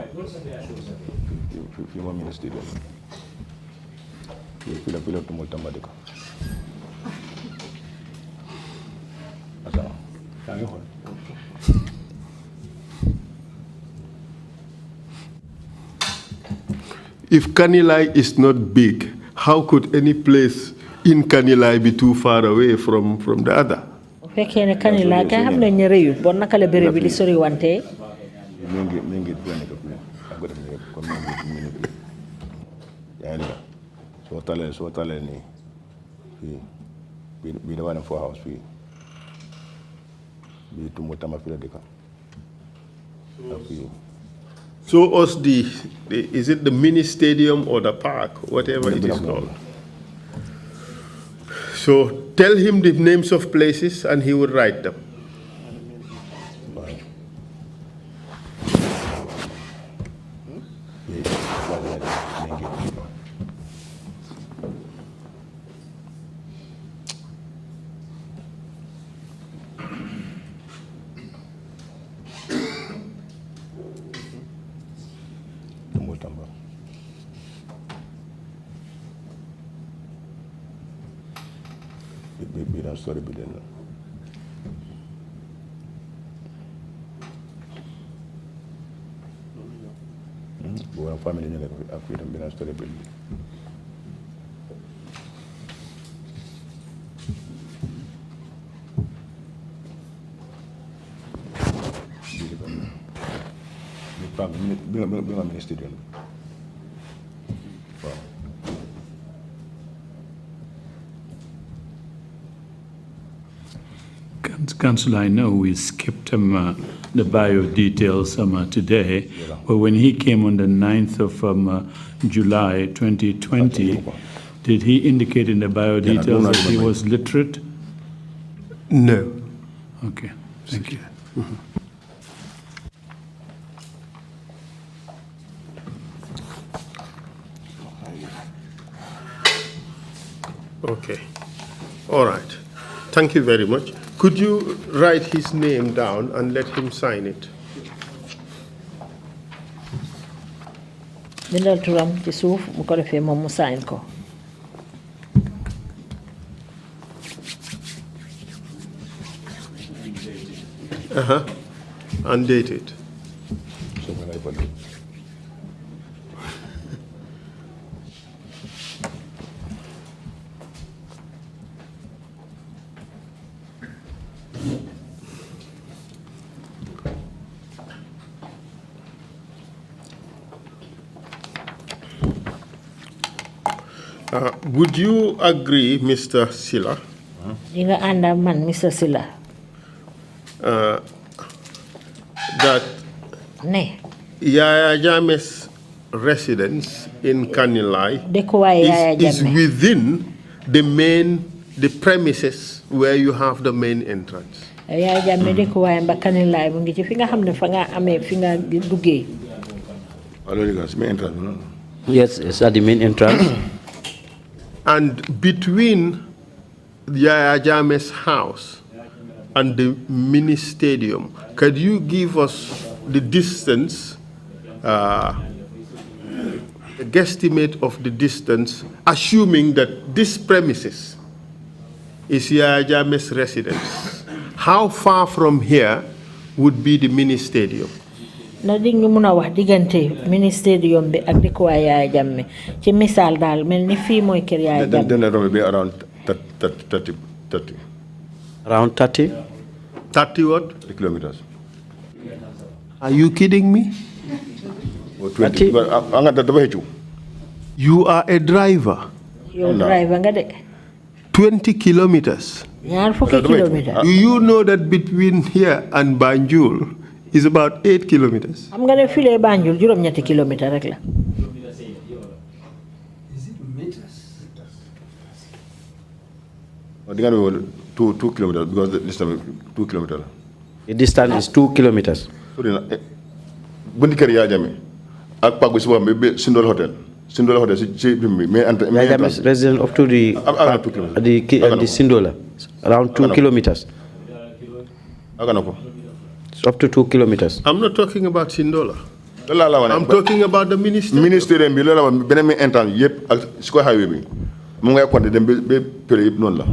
fi mo ministre fi la pilote mo tamba de ko asa tangi xol If Kanilai is not big, how could any place in Kanilai be too far away from the other? fekkee ne Kanilai kay xam nañ ne réyul bon naka la béré bi di sori wante mingi buene ko ko def ko mingi yani so tale ni bi da wana for house fi bi tumo tama fi de ka Show us is it the mini stadium or the park, whatever it is called. So tell him the names of places and he will write them. Sorry, but then. Bukan family ni aku dah bina story build. Bina ministry. Council, I know we skipped the bio details today, but when he came on the 9th of July 2020, did he indicate in the bio details that he was literate? No. Okay, thank you. Okay. All right. Thank you very much. Could you write his name down and let him sign it? bindal turam ci suuf mu ko defee moom mu sign ko And date it. Would you agree, Mr. Sillah? Dinga anda man, Mr. Sillah. That Yaya Jammeh's residence in Kanilai is within the premises where you have the main entrance. Yaya Jammeh dekuwaay ba Kanilai mu ngi ci fi nga xamne fa nga amé fi nga duggé. Yes, it's at the main entrance. And between Yaya Jammeh's house and the mini stadium, could you give us the distance, a guesstimate of the distance, assuming that this premises is Yaya Jammeh's residence? How far from here would be the mini stadium? Na di ñu mëna wax digënté mini stadium bi ak dëkkuwaay Yaya Jammeh ci misal dal melni fi moy kër Yaya Jammeh. Then be around 30. Around 30? 30 what? Kilometers. Are you kidding me? 20. You are a driver. Yow driver nga de. 20 kilometers. Ñaar fukki kilometers. Do you know that between here and Banjul is about 8 kilometers? Am nga ne file Banjul juróom ñetti kilometers rek la. Two kilometers because this time 2 kilometers. The distance is 2 kilometers. Bundi kër yaa jame ak pagu si boo xam ne Sindol Hotel si bi mais is resident up to the Sindola around 2 kilometers. It's up to 2 kilometers. I'm not talking about Sindola. I'm talking about the minister. Minister bi lola wa benen mi intant yep ak ci ko highway bi mu ngay compter dem be péré yep non la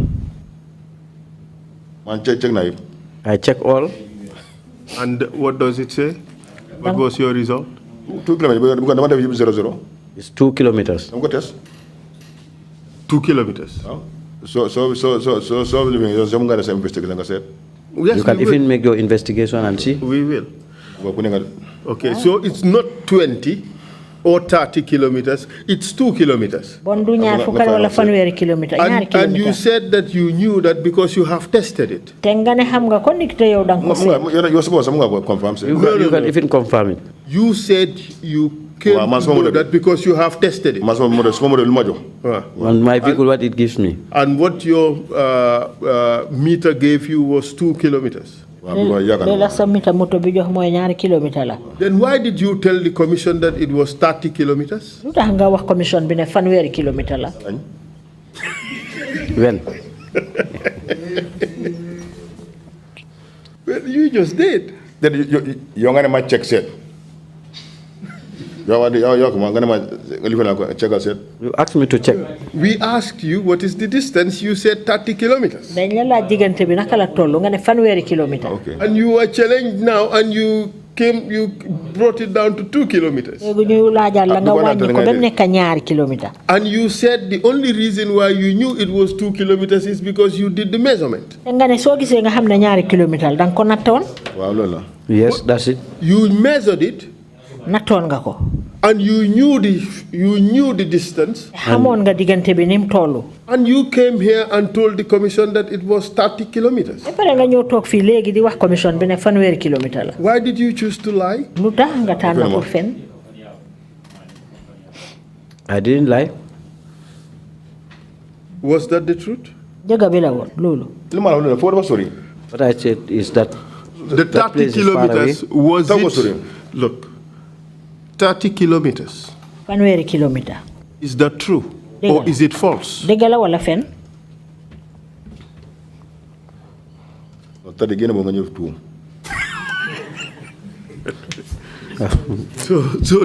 man check na yep. I check all. And what does it say? What was your result? 2 kilometers because dama def yep 00. It's 2 kilometers. Dama ko test 2 kilometers. So living yo jam nga def investigation nga set. Yes, you can even make your investigation and see. We will. Okay, so it's not 20 or 30 kilometers, it's 2 kilometers. And you said that you knew that because you have tested it. You can even confirm it. You said you came to know that because you have tested it. On my vehicle, what it gives me. And what your meter gave you was 2 kilometers. Then why did you tell the commission that it was 30 kilometers? When? Well, you just did. You're going to check set. You asked me to check. We asked you what is the distance. You said 30 kilometers. Okay. And you were challenged now, and you brought it down to 2 kilometers. And you said the only reason why you knew it was 2 kilometers is because you did the measurement. Yes, that's it. You measured it. And you knew the distance. And you came here and told the commission that it was 30 kilometers. Why did you choose to lie? I didn't lie. Was that the truth? What I said is that the 30 kilometers was it? Look, 30 kilometers. Is that true? Or is it false? So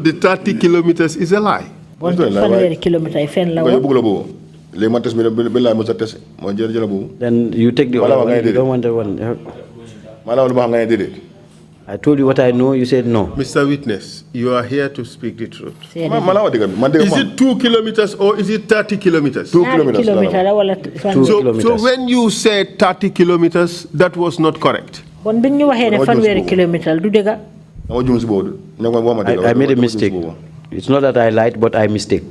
the 30 kilometers is a lie. Then you take the other one. You don't want the one. I told you what I know, you said no. Mr. Witness, you are here to speak the truth. Is it 2 kilometers or is it 30 kilometers? 2 kilometers. So when you said 30 kilometers, that was not correct. I made a mistake. It's not that I lied, but I mistake.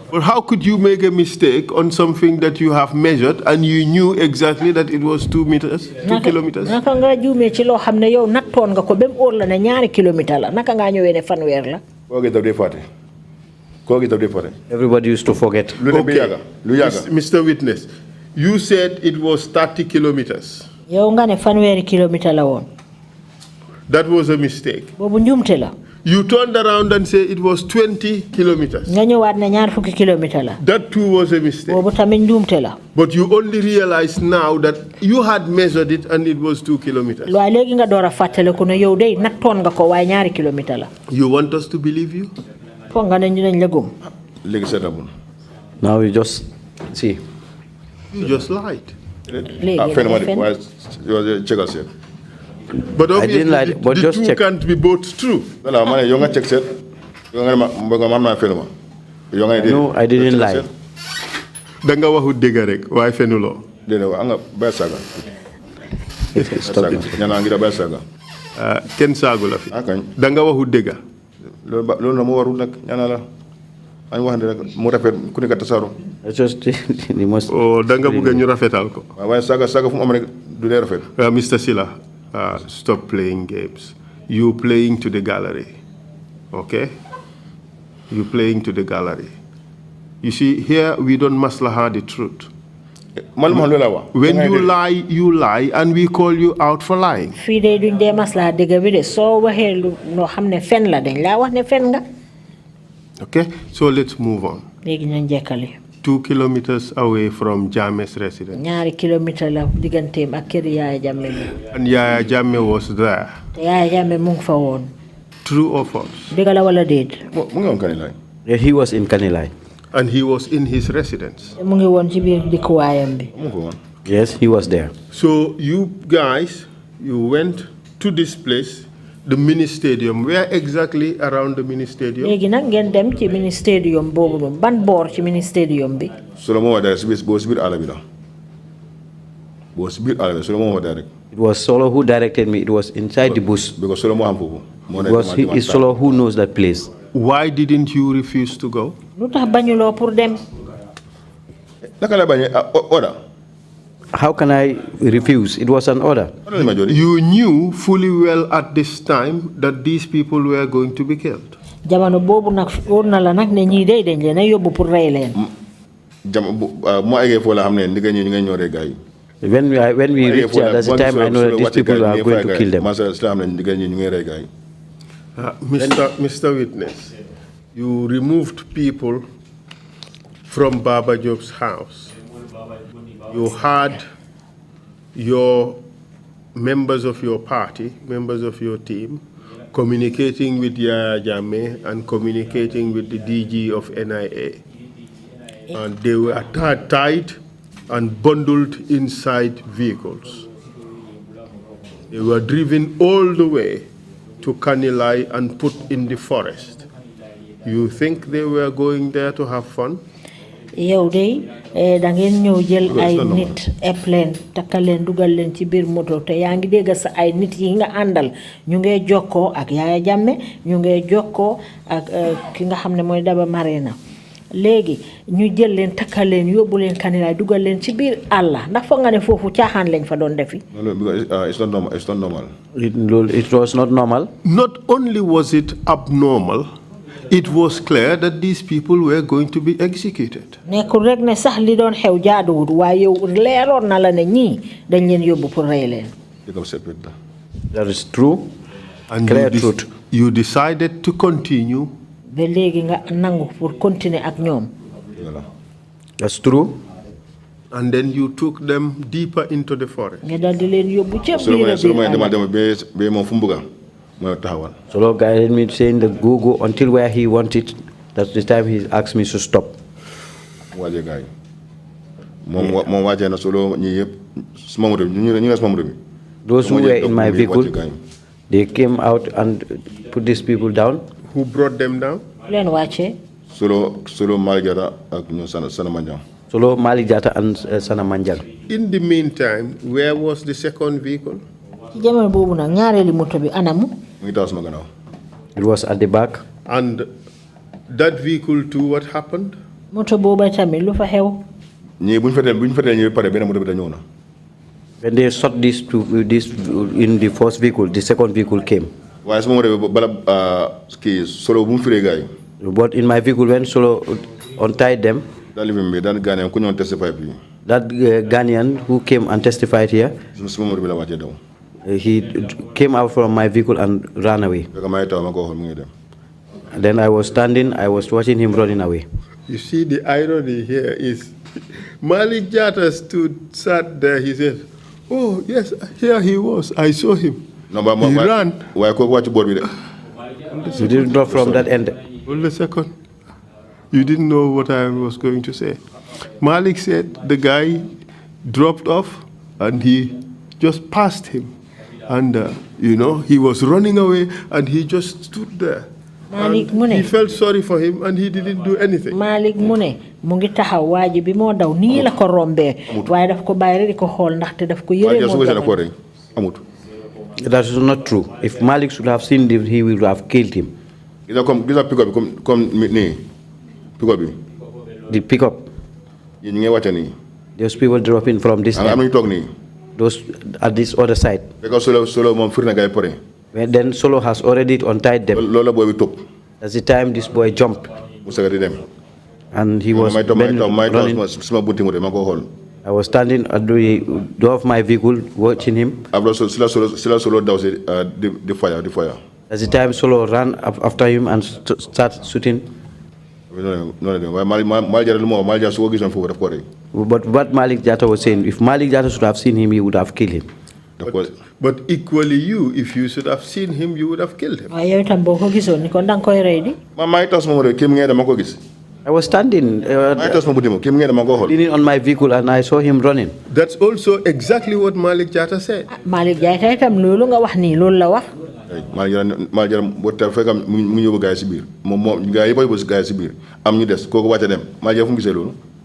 But how could you make a mistake on something that you have measured and you knew exactly that it was 2 meters, 2 kilometers? Everybody used to forget. Okay. Mr. Witness, you said it was 30 kilometers. That was a mistake. You turned around and said it was 20 kilometers. That too was a mistake. But you only realize now that you had measured it and it was 2 kilometers. You want us to believe you? Now you just see. You just lied. But obviously, I didn't lie, but the just two check. can't be both true. No, I didn't lie. Danga wahu dega rek, way fenulo. Stop it. Ken sagu la fi. Danga wahu dega. Ay wax mo rafet ku nekk tasaaro. Just the most. Oh, danga bëgg ñu rafetal ko. Waaye saga fu mu am rek du dee rafet. Mr. Sillah, stop playing games. You playing to the gallery. Okay? You playing to the gallery. You see, here we don't maslaha the truth. When you lie, and we call you out for lying. Okay, so let's move on. 2 kilometers away from Jammeh's residence. And Yaya Jammeh was there. True or false? Yeah, he was in Kanilai. And he was in his residence. Yes, he was there. So you guys, you went to this place, the mini stadium. Where exactly around the mini stadium? Mini stadium ban bor ci mini stadium bi. Solomon was there. It was Solo who directed me. It was inside the bush. Because Solomon because he is Solo who knows that place. Why didn't you refuse to go? Order. How can I refuse? It was an order. You knew fully well at this time that these people were going to be killed. When we reached there, that's the time I know that these people are going to kill them. Mr. Witness, you removed people from Baba Job's house. You had your members of your party, members of your team, communicating with Yaya Jammeh and communicating with the DG of NIA. And they were tied and bundled inside vehicles. They were driven all the way to Kanilai and put in the forest. You think they were going there to have fun? yow de da ngeen ñëw jël ay nit eplen takal leen dugal leen ci biir moto te yaa ngi dégg sa ay nit yi nga àndal ñu ngey jokkoo ak Yaya Jammeh ñu ngey jokkoo ak ki nga xam ne mooy Daba Marena léegi ñu jël leen takal leen yóbbu leen Kanilai dugal leen ci biir Allah ndax foog nga ne foofu caaxaan lañ fa doon defi. It's not normal. It's not normal. It was not normal. Not only was it abnormal, it was clear that these people were going to be executed. Nekkul rek ne sax li doon xew jaaduwut waaye yow leeroon na la ne ñii dañ leen yóbbu pour rey leen. That is true. And clear truth. You decided to continue. Ba léegi nga nangu pour continuer ak ñoom. That's true. And then you took them deeper into the forest. Nga dal di leen yóbbu ca biir. So Lord guided me saying that go until where he wanted. That's the time he asked me to stop. Those who were in my vehicle, they came out and put these people down. Who brought them down? Solo Malijata and Sanamanjang. In the meantime, where was the second vehicle? It was at the back. And that vehicle too, what happened? When they shot this in the first vehicle, the second vehicle came. But in my vehicle, when Solo untied them, that Ghanaian who came and testified here, he came out from my vehicle and ran away. And then I was standing, I was watching him running away. You see, the irony here is Malik Jatta sat there, he said, oh, yes, here he was, I saw him. He ran. You didn't know from that end. Hold a second. You didn't know what I was going to say. Malik said the guy dropped off and he just passed him. And, he was running away and he just stood there. Malik Mune. He felt sorry for him and he didn't do anything. Malik Mune, mungi taxaw waji bi mo daw ni la ko rombe waye daf ko bayre diko xol ndax te daf ko yere mo. That is not true. If Malik should have seen him, he would have killed him. Pick up. The pickup. Those people dropping from this end. Those at this other side. Because When then Solo has already untied them. That's the time this boy jumped. And he was running. I was standing at the door of my vehicle watching him. The fire. That's the time Solo ran after him and started shooting. But what Malik Jatta was saying, if Malik Jatta should have seen him, he would have killed him. But equally you, if you should have seen him, you would have killed him. I was standing leaning on my vehicle and I saw him running. That's also exactly what Malik Jatta said. Malik Jatta itam lolu nga wax ni lolu la wax.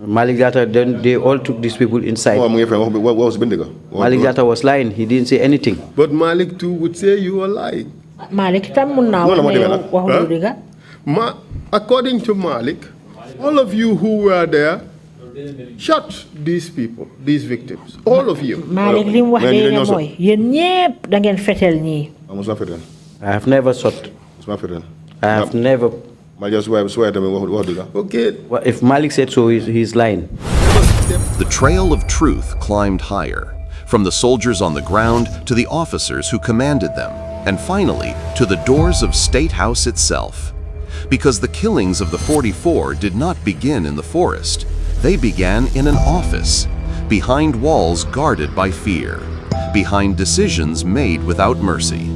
Malik Jatta, then they all took these people inside. Malik Jatta was lying. He didn't say anything. But Malik too would say you were lying. Malik tam munna according to Malik, all of you who were there shot these people, these victims. All of you. Malik lim wax de moy yen ñepp da ngeen fetel ñi. I have never shot. I have never. Okay. Well, if Malik said so, he's lying. The trail of truth climbed higher, from the soldiers on the ground to the officers who commanded them, and finally to the doors of State House itself. Because the killings of the 44 did not begin in the forest. They began in an office, behind walls guarded by fear, behind decisions made without mercy.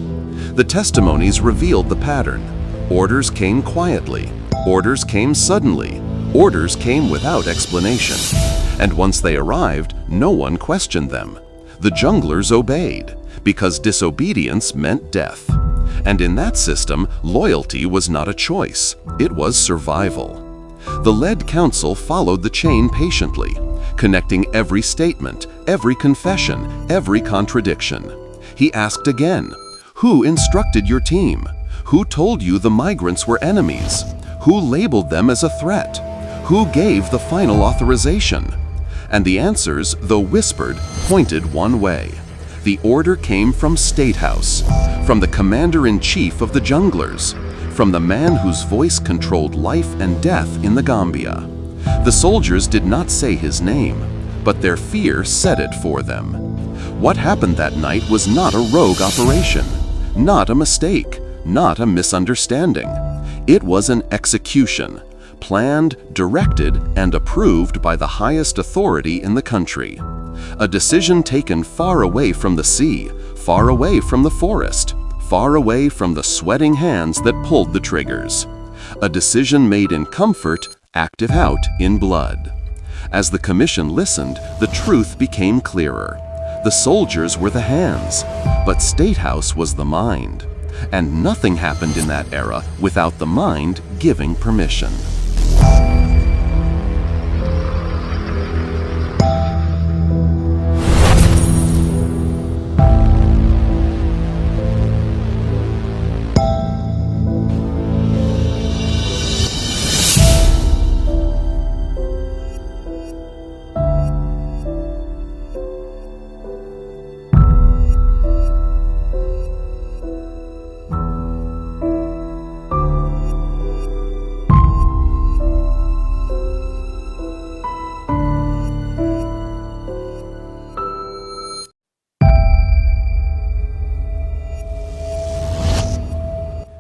The testimonies revealed the pattern. Orders came quietly. Orders came suddenly. Orders came without explanation. And once they arrived, no one questioned them. The junglers obeyed, because disobedience meant death. And in that system, loyalty was not a choice. It was survival. The lead council followed the chain patiently, connecting every statement, every confession, every contradiction. He asked again, who instructed your team? Who told you the migrants were enemies? Who labeled them as a threat? Who gave the final authorization? And the answers, though whispered, pointed one way. The order came from State House, from the commander-in-chief of the junglers, from the man whose voice controlled life and death in the Gambia. The soldiers did not say his name, but their fear said it for them. What happened that night was not a rogue operation, not a mistake, not a misunderstanding. It was an execution, planned, directed, and approved by the highest authority in the country. A decision taken far away from the sea, far away from the forest, far away from the sweating hands that pulled the triggers. A decision made in comfort, acted out in blood. As the commission listened, the truth became clearer. The soldiers were the hands, but State House was the mind. And nothing happened in that era without the mind giving permission.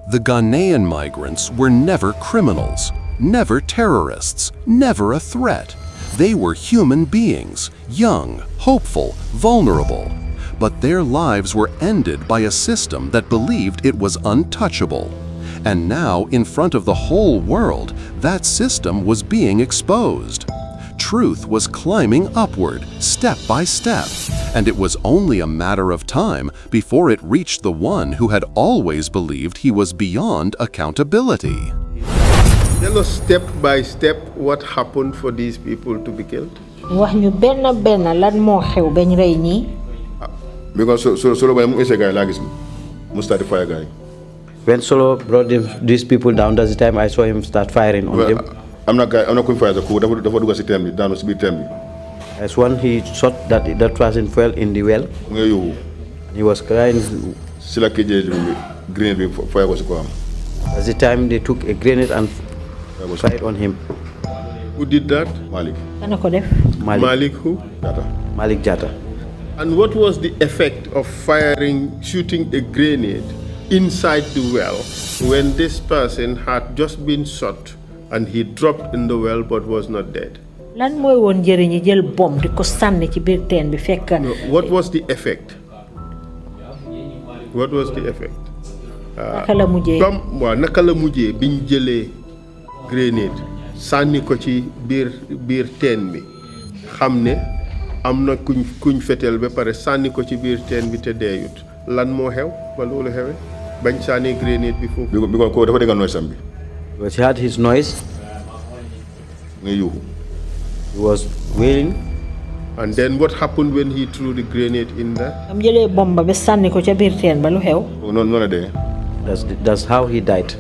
The Ghanaian migrants were never criminals, never terrorists, never a threat. They were human beings, young, hopeful, vulnerable. But their lives were ended by a system that believed it was untouchable. And now, in front of the whole world, that system was being exposed. Truth was climbing upward, step by step, and it was only a matter of time before it reached the one who had always believed he was beyond accountability. Tell us step by step what happened for these people to be killed. Wax ñu benn lan moo xew bañ rey ñi. Because Solo by Mr. guy like Mustard fire guy. When Solo brought these people down, that's the time I saw him start firing on them. I'm not going for the coup. As one he shot that person fell in the well. He was crying. At the time they took a grenade and fired on him. Who did that? Malik. Malik who? Malik Jata. And what was the effect of shooting a grenade inside the well when this person had just been shot and he dropped in the well but was not dead? What was the effect? What was the effect? Naka la mujjé biñ jëlé grenade sanni ko ci biir teen bi xamné amna kuñ fétel ba paré sanni ko ci biir teen bi té déyut lan mo xew ba lolu xewé bañ sanni grenade bi fofu bi ko dafa dégal noise am bi because he had his noise he was wailing. And then what happened when he threw the grenade in there? Am jëlé bomba ba sanni ko ci biir teen ba lu xew non la dé. That's how he died.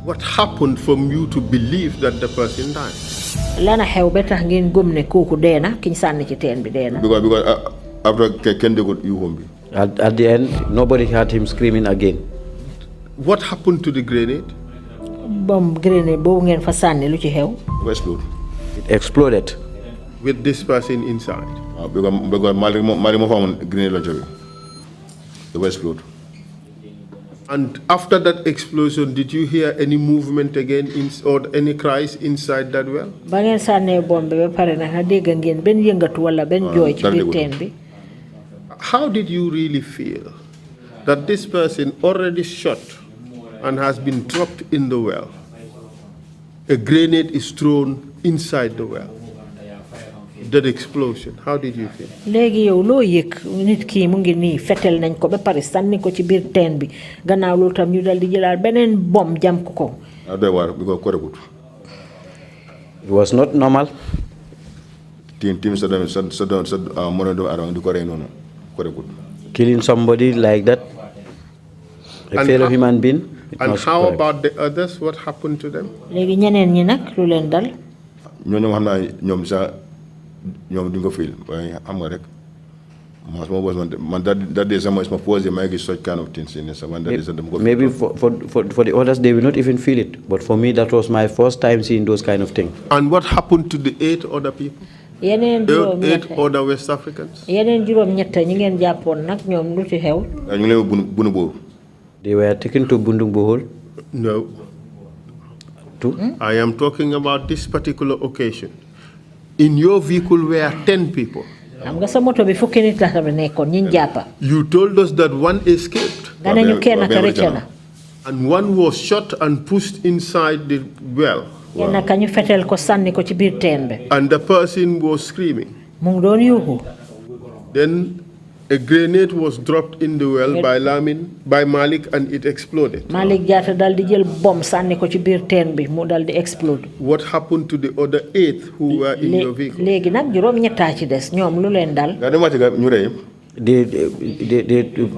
What happened for you to believe that the person died? Lana xew ba tax ngeen gëm ne koku dé na kiñ sanni ci teen bi dé na. Because after ken degot yu hombi. At the end nobody heard him screaming again. What happened to the grenade? Bomb grenade bo ngeen fa sanni lu ci xew? It exploded. With this person inside? Because Mali mo found grenade launcher. It was explode. And after that explosion, did you hear any movement again or any cries inside that well? Ba ngeen sanné bombe ba paré na dégg ngeen ben yëngatu wala ben joy ci biir teen bi. How did you really feel that this person already shot and has been dropped in the well? A grenade is thrown inside the well. That explosion, how did you feel? Légui yow lo yek nit ki mu ngi ni fétel nañ ko ba paré sanni ko ci biir teen bi gannaaw lu tam ñu dal di jëlaat benen bom jam ko ko. It was not normal. Killing somebody like that, a fellow human being. And how about the others? What happened to them? Légui ñeneen ñi nak lu leen dal? Ñoo xamna ñom sa ñom duñ ko feel way xam nga rek man that day sama pose my such kind of things in so maybe for the others they will not even feel it, but for me that was my first time seeing those kind of things. And what happened to the 8 other people? 8 other West Africans? Yeneen juroom ñett ñi ngeen jàppoon nak ñoom lu ci xew? ñu leen bunu bo. They were taken to Bundung Bohol? No. I am talking about this particular occasion. In your vehicle were 10 people. You told us that one escaped. And one was shot and pushed inside the well. Wow. And the person was screaming. Then a grenade was dropped in the well by Malik, and it exploded. Malik Jata dal di jël bomb sanni ko ci biir teen bi mu dal di explode. What happened to the other 8 who were in your vehicle? Légui nak juroom ñetta ci dess ñoom lu leen dal? They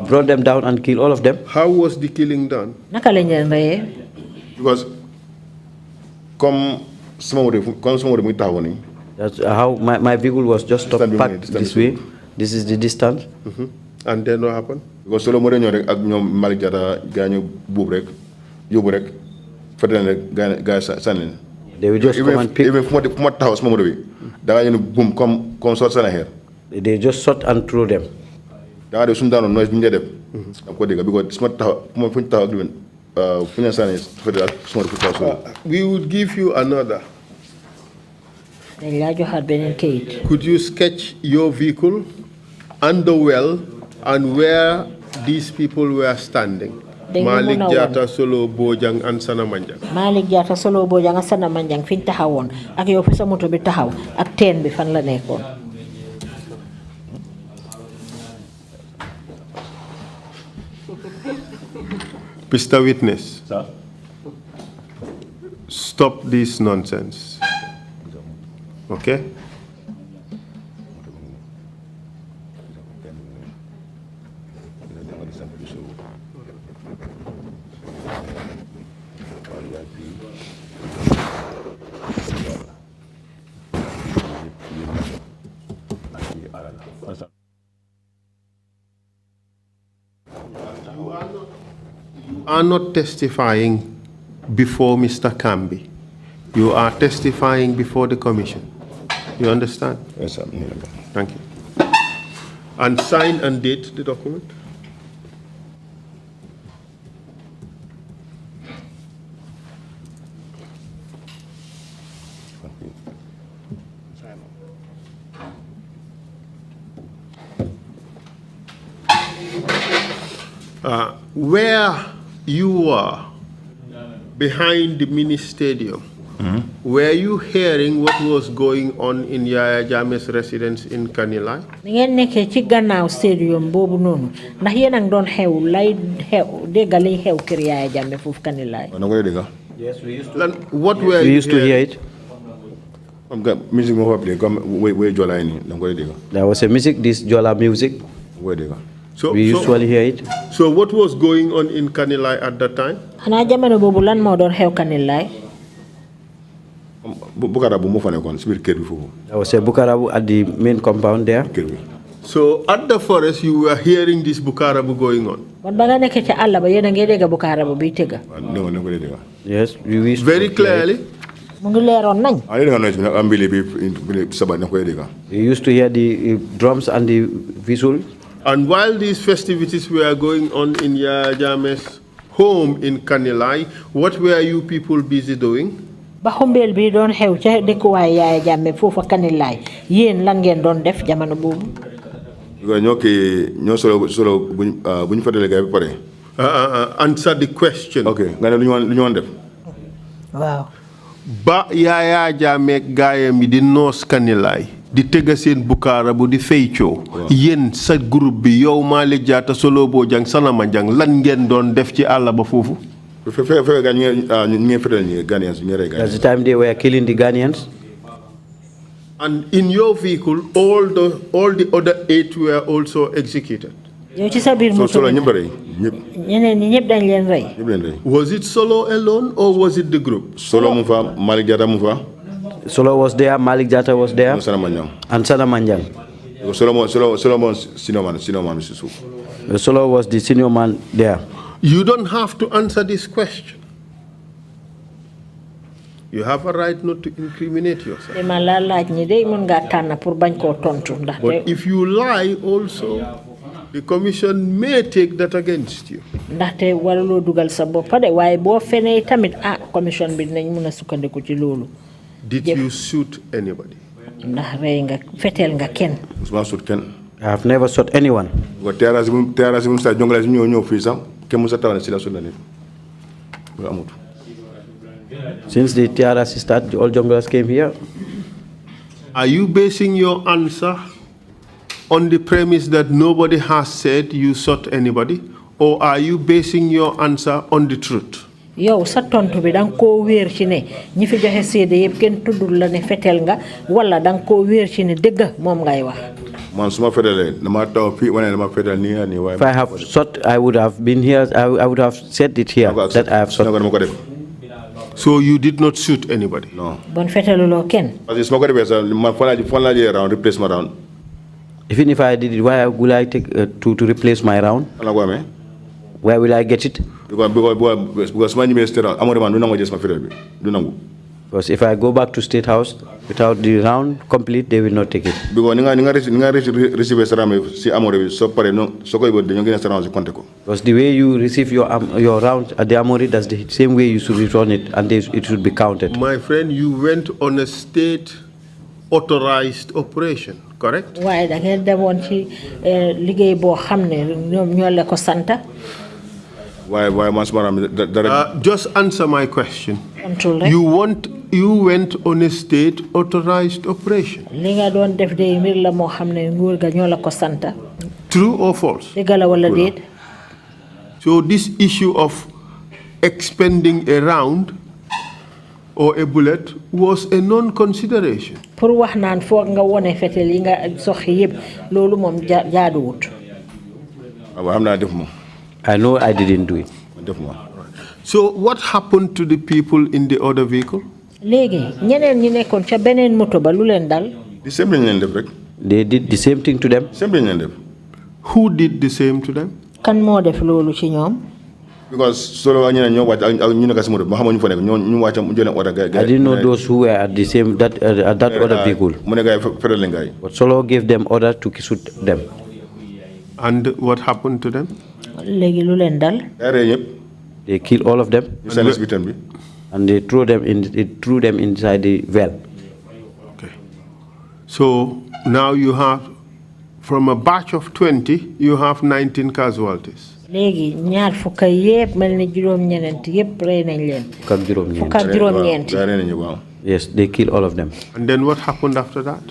brought them down and killed all of them. How was the killing done? Naka lañ leen reyé? Because that's how my vehicle was just stopped parked this way. This is the distance. And then what happened? Because solo mo ñoo rek ak ñom Malik Jata gañu boob rek yobu rek fatel rek gaay sanel. They will just come and pick. Even from the house mo bi da nga ñu boom comme sort sana here. They just shot and threw them. Da nga def suñu daano noise bi ñu def. Am ko dégg because smart taw mo fuñ taw ak len fuñu sané fatel ak smart taw. We would give you another. Could you sketch your vehicle and the well and where these people were standing? Malik Jata, Solo Bojang, and Sanamanjang. Malik Jata, Solo Bojang, and Sanamanjang, fin tahawon. Ak yow fi sa moto bi tahaw ak teen bi fan la nekkon. Mr. Witness. Sir? Stop this nonsense. Okay? are not testifying before Mr. Kambi. You are testifying before the commission. You understand? Yes, sir. Thank you. And sign and date the document. Where you were behind the mini stadium, were you hearing what was going on in Yaya Jammeh's residence in Kanilai? ngeen nekkee ci gannaaw stadium boobu noonu ndax yéen a ngi doon xew lay xew déggali xew kër Yaya Jammeh foofu Kanilai. Yes, we used to. What were we you used to hear it. Music There was a music, this Jola music. So, we usually hear it. So what was going on in Kanilai at that time? xanaa jamono boobu lan moo doon xew Kanilai. There was a Bukarabu at the main compound there. So at the forest you were hearing this Bukarabu going on? Kon ba nga nekkee ci àll ba yéen a ngi dégg Bukarabu bi tëgga. Yes, we used very clearly. mu ngi leeroon nañ. We used to hear the drums and the whistle. And while these festivities were going on in Yaya Jammeh's home in Kanilai, what were you people busy doing? ba xumbeel bi doon xew ca dëkkuwaay Yaya Jammeh foofa Kanilai yéen lan ngeen doon def jamono boobu. Answer the question. Okay. Wow. Ba Yaya Jammeh gaayam yi di noos Kanilai di tëgga seen Bukarabu di feycoo yéen sa groupe bi yow Malick Jatta Solo Bojang Sanama Jang lan ngeen doon def ci àll ba foofu? That's the time they were killing the Ghanaians. And in your vehicle, all the other 8 were also executed. Was it Solo alone or was it the group? Solo was there, Malick Jatta was there, and Sanneh Manjang. Solo was the senior man there. You don't have to answer this question. You have a right not to incriminate yourself. But if you lie also, the commission may take that against you. Did you shoot anybody? I have never shot anyone. Since the TRRC started, all junglers came here. Are you basing your answer on the premise that nobody has said you shot anybody, or are you basing your answer on the truth? Yow sa tontu bi dang ko wër ci ne ñi fi joxe sédé yépp kenn tuddul la ne fetel nga wala dang ko wër ci ne dëgg mom ngay wax. If I have shot, I would have been here. I would have said it here that I have shot. So you did not shoot anybody? No. Bon fetelulo ken. Even if I did it, why would I take to replace my round? Where will I get it? Because if I go back to State House without the round complete, they will not take it. Because the way you receive your round at the Amori, that's the same way you should return it, and it should be counted. My friend, you went on a state authorized operation, correct? Why da ngeen demone ci liggéey bo xamné ñom ñoo la ko santa. Just answer my question. You went on a state authorized operation. True or false? So this issue of expending a round or a bullet was a non-consideration. I know I didn't do it. So what happened to the people in the other vehicle? The same thing. They did the same thing to them. Who did the same to them? Because solo I didn't know those who were at the same at that other vehicle. But Solo gave them order to shoot them. And what happened to them? They killed all of them. And they threw them inside the well. Okay. So now you have, from a batch of 20, you have 19 casualties. Yes, they killed all of them. And then what happened after that?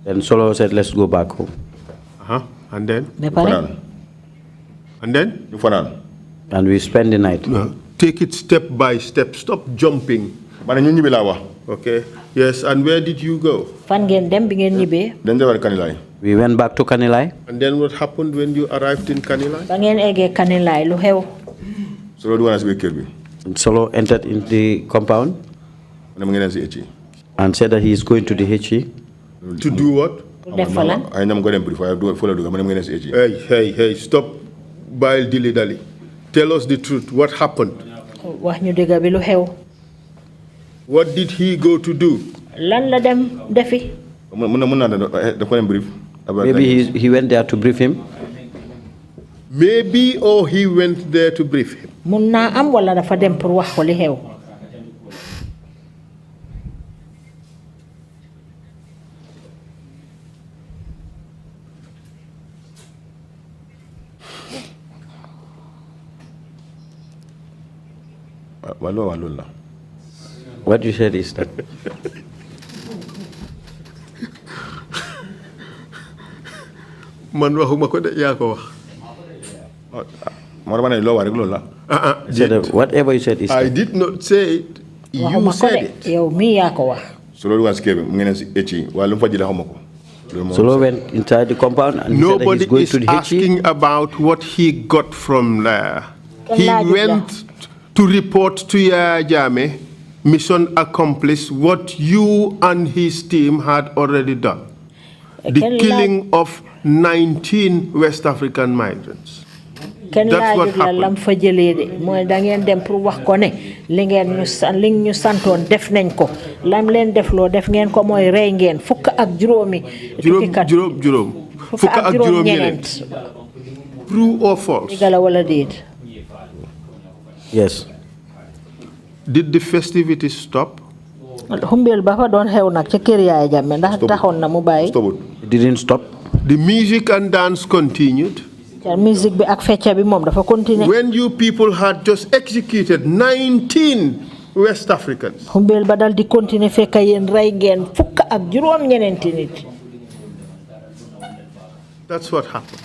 And Solo said, let's go back home. And then? And then? And we spend the night. Take it step by step. Stop jumping. Okay. Yes, and where did you go? We went back to Kanilai. And then what happened when you arrived in Kanilai? And Solo entered in the compound and said that he is going to the HE. To do what? Hey, stop bile dilly-dally. Tell us the truth. What happened? What did he go to do? Maybe he went there to brief him. Maybe, or he went there to brief him. What you said is that whatever you said is I did not say it. You said it. Solo went inside the compound and nobody said that he's going is to the asking about what he got from there. He went to report to Yaya Jammeh, mission accomplished, what you and his team had already done. The killing of 19 West African migrants. That's what happened. True or false? Yes. Did the festivities stop? It didn't stop. The music and dance continued. When you people had just executed 19 West Africans. That's what happened.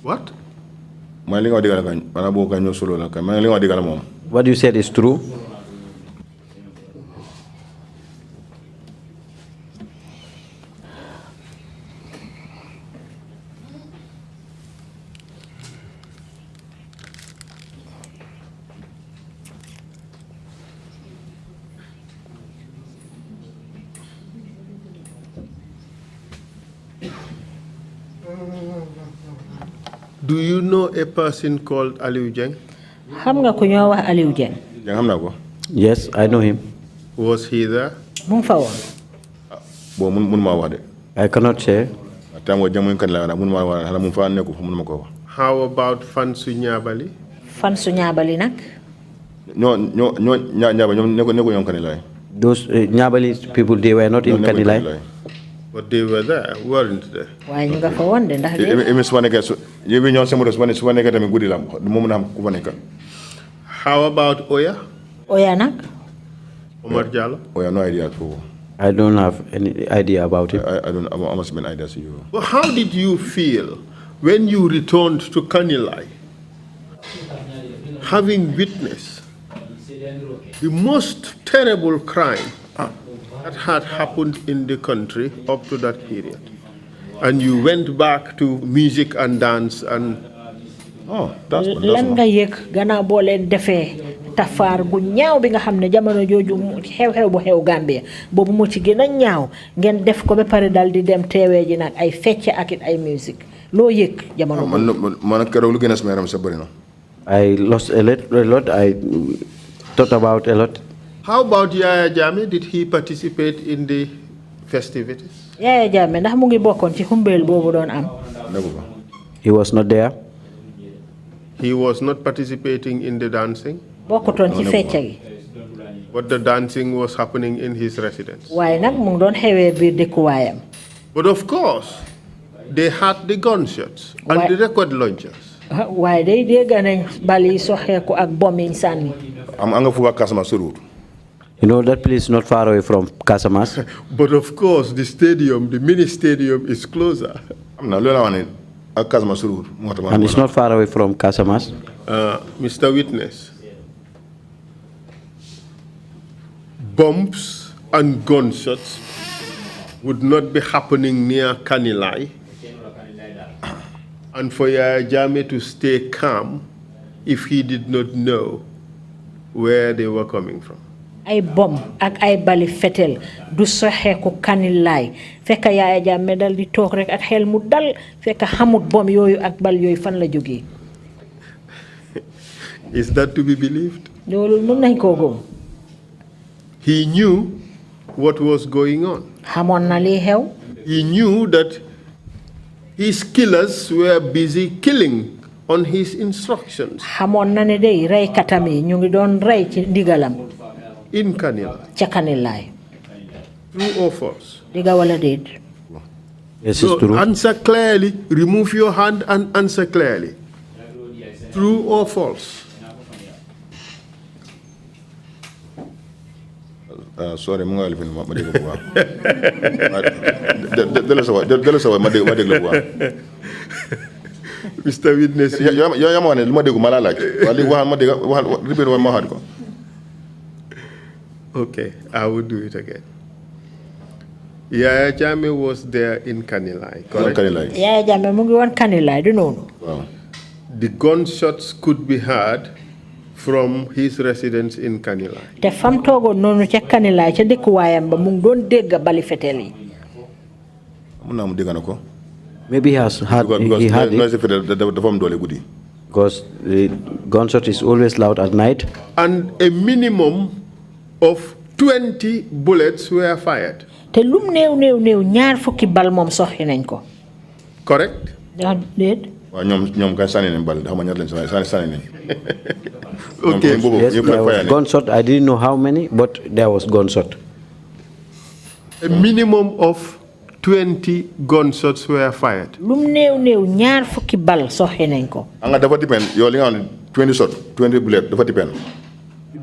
What? What you said is true. Do you know a person called Aliu Jeng? Yes, I know him. Was he there? I cannot say. How about Fansu Nyabali? Those Nyabali people, they were not in Kanilai. But they were there, weren't they? How about Oya? Omar Jallo? No idea. I don't have any idea about it. I must have an idea to you. Well, how did you feel when you returned to Kanilai, having witnessed the most terrible crime that had happened in the country up to that period, and you went back to music and dance and that's tafar gu ñaaw bi nga xamne jamono joju xew-xew bu xew Gambia bobu mo ci gëna ñaaw ngeen def ko ba pare dal di dem téwé ji nak ay fecc ak ay musique lo yek jamono man kéro lu gëna sama yaram sa bari na. I lost a lot. I thought about a lot. How about Yaya Jammeh? Did he participate in the festivities? Yaya Jammeh ndax mu ngi bokkon ci xumbel bobu doon am. He was not there. He was not participating in the dancing? Bokkuton ci fecca gi. But the dancing was happening in his residence. Waye nak mu ngi doon xewé biir dëkkuwaayam. But of course, they had the gunshots and the record launchers. Waye day dégg nañ bali soxeeku ak bomb yi sànni. Am nga fu Casamance route. You know that place not far away from Casamance. But of course, the stadium, the mini stadium, is closer. And it's not far away from Casamance. Mr. Witness, bombs and gunshots would not be happening near Kanilai, and for Yaya Jammeh to stay calm if he did not know where they were coming from. Ay bom ak ay bali fetel du soxé ko Kanilai fekk Yaya Jammeh dal di tok rek ak xel mu dal fekk xamut bom yoyu ak bal yoyu fan la joggé. Is that to be believed? Lolu mën nañ ko gëm. He knew what was going on. Xamon na li xew. He knew that his killers were busy killing on his instructions. Xamon na ne day ray katami ñu ngi doon ray ci ndigalam. In Kanilai. Ca Kanilai. True or false? Diga wala deed. Yes, so it's true. Answer clearly. Remove your hand and answer clearly. True or false? Sorry, I'm going to Mr. Witness. Okay, I will do it again. Yaya Jammeh was there in Kanilai, correct? Yaya Jammeh mu ngi won Kanilai du nonu. The gunshots could be heard from his residence in Kanilai. Te fam togo nonu ca Kanilai ca dëkkuwaayam ba mu ngi doon dégg bali fetel yi. Maybe he has had it. Because the gunshot is always loud at night. And a minimum of 20 bullets were fired. Te lum new ñaar fukki bal mom soxi nañ ko. Correct? Dead. Okay. Yes, there was gunshot. I didn't know how many, but there was gunshot. A minimum of 20 gunshots were fired. Lum new ñaar fukki bal soxi nañ ko. Anga dafa depend yo li nga 20 shot 20 bullet dafa depend.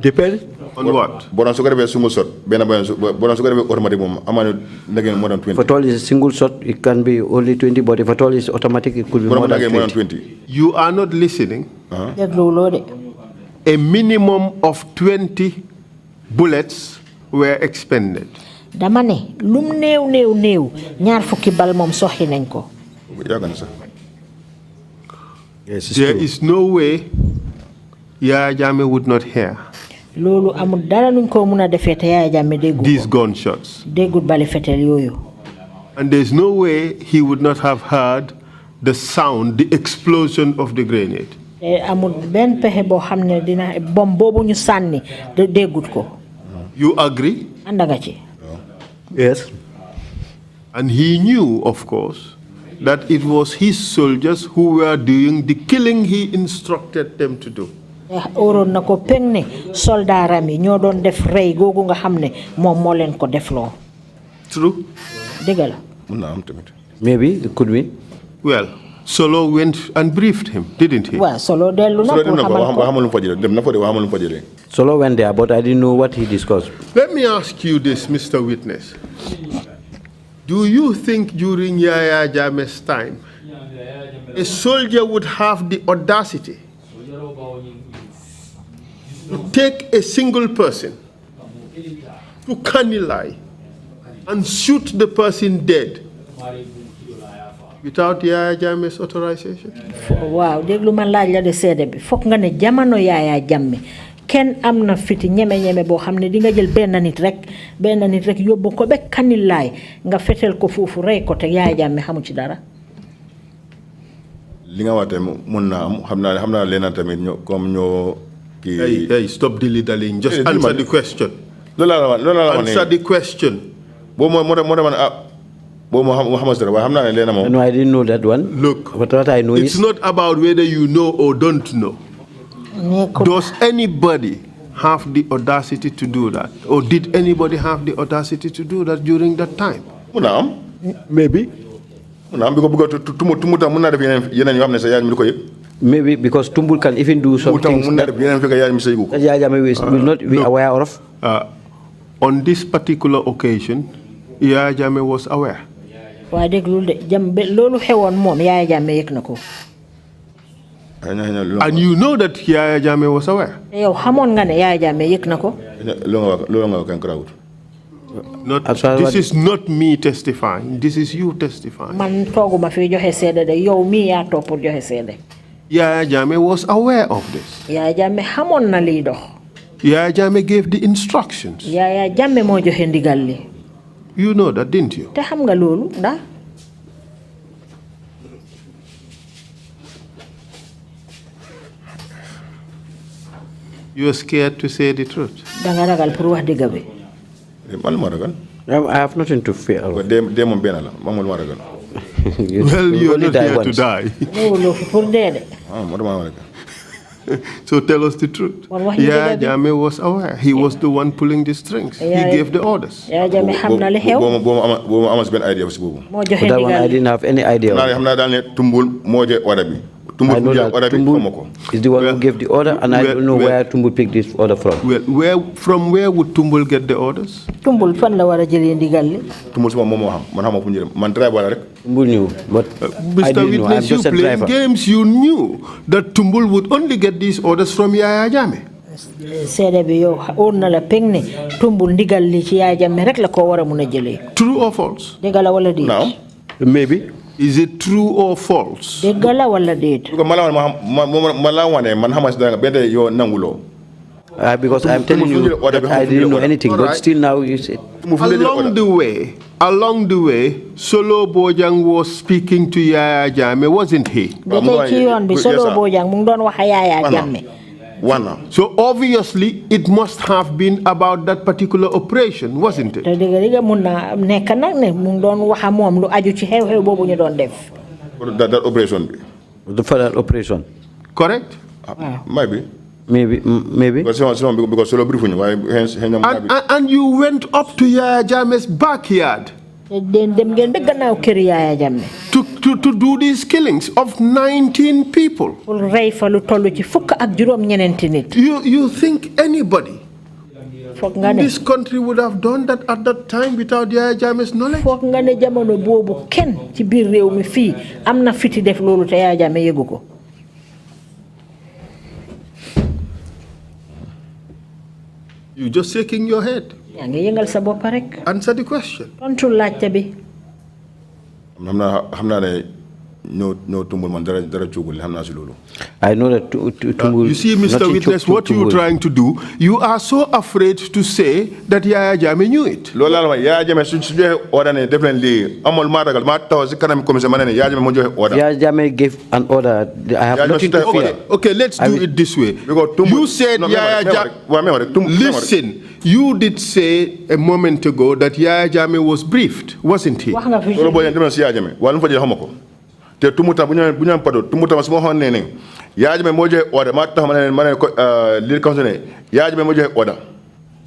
Depend on what? Boran su ko defé single shot boran su ko defé automatic mom amana negen more than 20. If at all is a single shot, it can be only 20, but if at all is automatic, it could be more than 20. You are not listening. A minimum of 20 bullets were expended. Dama ne lum new ñaar fukki bal mom soxi nañ ko. Yes, there is no way Yaya Jammeh would not hear lolu amul dara nuñ ko mëna defé té Yaya Jammeh déggu these gunshots. Déggut bali fetel yoyu. And there's no way he would not have heard the sound, the explosion of the grenade. Amul ben pexé bo xamné dina bom bobu ñu sanni déggut ko. You agree? Anda nga ci. Yes. And he knew, of course, that it was his soldiers who were doing the killing he instructed them to do. Oron na ko peng ne soldaram yi ñoo doon def rey googu nga xam ne moom moo leen ko defloo. True? Dëgg la. Maybe it could be. Well, Solo went and briefed him, didn't he? Well, Solo dellu na pour xamal ko. Solo went there, but I didn't know what he discussed. Let me ask you this, Mr. Witness. Do you think during Yaya Jammeh's time, a soldier would have the audacity to take a single person to Kanilai and shoot the person dead without Yaya Jammeh's authorization? Wow, déglu ma laaj la de seede bi fokk nga ne jamono Yaya Jammeh ken amna fiti ñeme bo xamne di nga jël ben nit rek yobbu ko be kanilay nga fetel ko fofu ray ko te yaay jamme xamu ci dara li nga waté mun na am xamna leena tamit comme ñoo ki hey stop dilly-dallying, just answer the question. Answer the question. No, I didn't know that one. Look, what I know it's not about whether you know or don't know. Does anybody have the audacity to do that? Or did anybody have the audacity to do that during that time? Maybe. Maybe because Tumbul can even do some things that Yaya will not be aware of. On this particular occasion, Yaya Jammeh was aware. And you know that Yaya Jammeh was aware. This is not me testifying. This is you testifying. Yaya Jammeh was aware of this. Yaya Jammeh gave the instructions. You know that, didn't you? You are scared to say the truth. I have nothing to fear. Well, you're not here to die. So tell us the truth. Yaya Jammeh was aware. He was the one pulling the strings. He gave the orders. That one I didn't have any idea. I know that Tumbul is the one who gave the order, and I don't know where Tumbul picked this order from. From where would Tumbul get the orders? Tumbul knew, but Mr. Witness, you playing games. You knew that Tumbul would only get these orders from Yaya Jammeh. True or false? No. Maybe. Is it true or false? I because I'm telling you that I didn't know anything, but still now you said. Along the way, Solo Bojang was speaking to Yaya Jammeh, wasn't he? So obviously, it must have been about that particular operation, wasn't it? That operation. The further operation. Correct? Maybe. Maybe. Because and you went up to Yaya Jammeh's backyard to do these killings of 19 people. You think anybody in this country would have done that at that time without Yaya Jammeh's knowledge? You're just shaking your head. Answer the question. I know that you see, Mr. Witness, what you're trying to do, you are so afraid to say that Yaya Jammeh knew it. Yaya Jammeh gave an order. I have nothing to fear. Okay, let's do it this way. You said Yaya Jammeh. Listen, you did say a moment ago that Yaya Jammeh was briefed, wasn't he? Te tumuta bunyam pado tumuta masmo honne yaaje me moje order ma tax mané ko li conseiller yaaje me moje order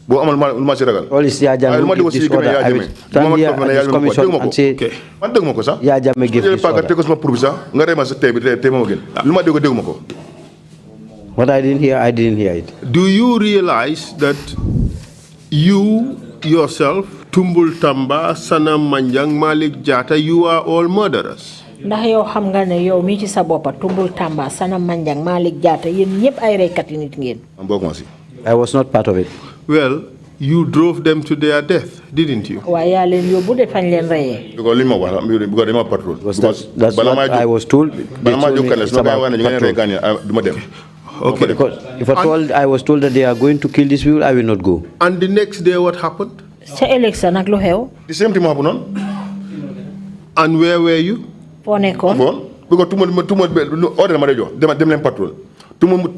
bo amal ma ci ragal police yaaje me this order I will stand here at this commission and say man deug mako sax yaaje me give this order te ko sama prove sax nga rema sa té bi té mo gën luma dego degu mako what I didn't hear it. Do you realize that you yourself, Tumbul Tamba, Sana Manjang, Malik Jata, you are all murderers? Ndax yow xam nga ne yow mi ci sa boppa Tumbul Tamba Sana Manjang Malik Jatta yeen ñepp ay reykati nit ngeen. I was not part of it. Well, you drove them to their death, didn't you? Wa ya leen yobbu de fañ leen reyé. Because li ma wax because dama patrol. That's what I was told. Okay. Because if I was told that they are going to kill these people, I will not go. And the next day, what happened? The same thing happened. And where were you? Because too much order manager, them patrol. Too much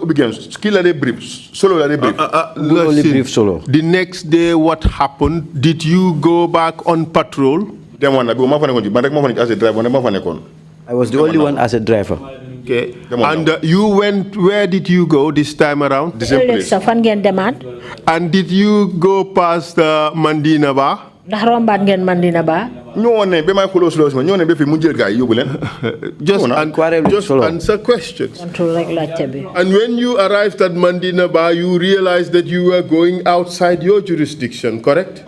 begins. Skill they brief, solo they brief. Only brief solo. The next day, what happened? Did you go back on patrol? Them one, as a driver, I was the only one as a driver. Okay. And you went, where did you go this time around? The same place. And did you go past Mandina Bar? No one be my close no one be fi mujel guy you will just answer questions. And when you arrived at Mandina Bar, you realized that you were going outside your jurisdiction, correct?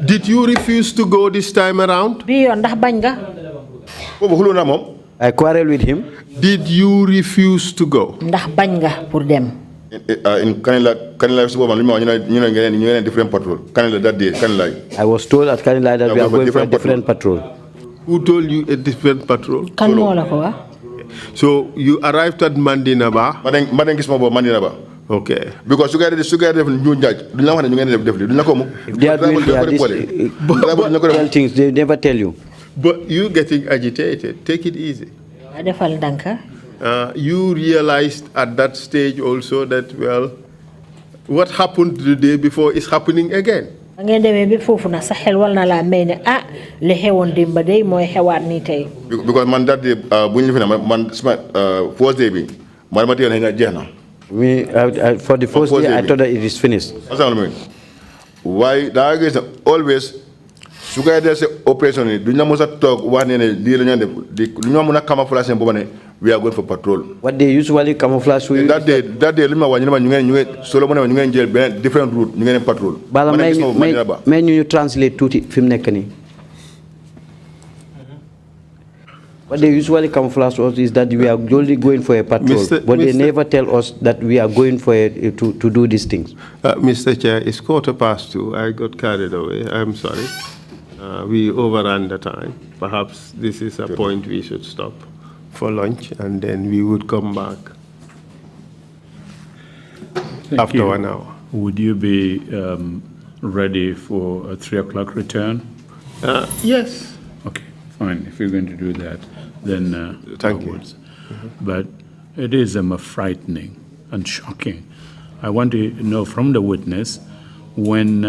Did you refuse to go this time around? I quarreled with him. Did you refuse to go? In Canada, different patrol. Canada that day, Canada. I was told at Canada that we are going for a different patrol. Who told you a different patrol? So you arrived at Mandina Bar. Okay. Because you get new judge. If they are doing their things, they never tell you. But you getting agitated. Take it easy. You realized at that stage also that, well, what happened the day before is happening again. Because man that day, first day, for the first day, I thought that it is finished. That's what I mean. Why that is always operation. Do you not talk one in a deal? Do you not camouflage and we are going for patrol. What they usually camouflage with that day, Solomon and you different route, you patrol. Men you translate to film nekani. What they usually camouflage us is that we are only going for a patrol, but they never tell us that we are going for to do these things. Mr. Chair, it's 2:15. I got carried away. I'm sorry. We overran the time. Perhaps this is a point we should stop for lunch, and then we would come back after 1 hour. Would you be ready for a 3 o'clock return? Yes. Okay, fine. If you're going to do that, then thank you. But it is frightening and shocking. I want to know from the witness when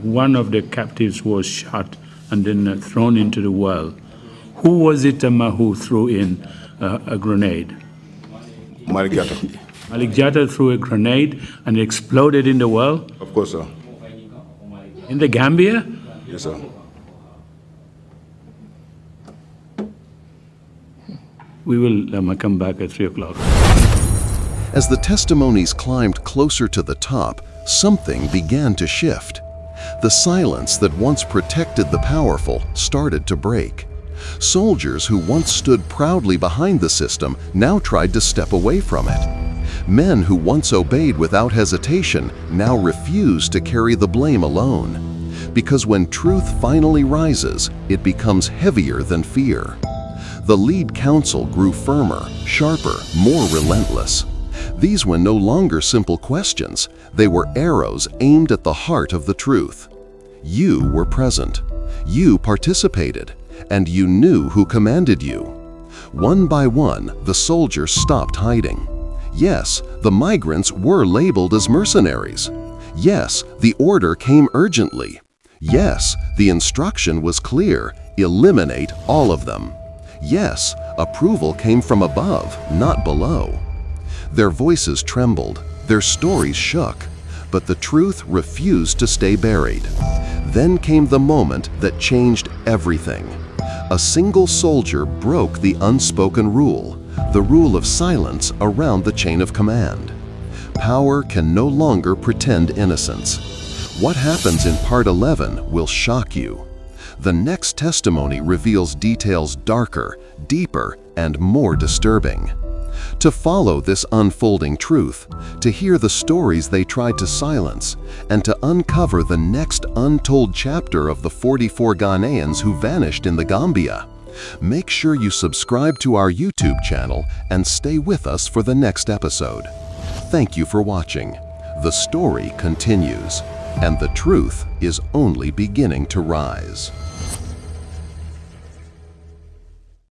one of the captives was shot and then thrown into the well. Who was it who threw in a grenade? Malik Jatta. Malik Jatta threw a grenade and it exploded in the well? Of course, sir. In the Gambia? Yes, sir. We will come back at 3 o'clock. As the testimonies climbed closer to the top, something began to shift. The silence that once protected the powerful started to break. Soldiers who once stood proudly behind the system now tried to step away from it. Men who once obeyed without hesitation now refused to carry the blame alone. Because when truth finally rises, it becomes heavier than fear. The lead counsel grew firmer, sharper, more relentless. These were no longer simple questions. They were arrows aimed at the heart of the truth. You were present. You participated. And you knew who commanded you. One by one, the soldiers stopped hiding. Yes, the migrants were labeled as mercenaries. Yes, the order came urgently. Yes, the instruction was clear: eliminate all of them. Yes, approval came from above, not below. Their voices trembled, their stories shook, but the truth refused to stay buried. Then came the moment that changed everything. A single soldier broke the unspoken rule, the rule of silence around the chain of command. Power can no longer pretend innocence. What happens in Part 11 will shock you. The next testimony reveals details darker, deeper, and more disturbing. To follow this unfolding truth, to hear the stories they tried to silence, and to uncover the next untold chapter of the 44 Ghanaians who vanished in the Gambia, Make sure you subscribe to our YouTube channel and stay with us for the next episode. Thank you for watching. The story continues, and the truth is only beginning to rise.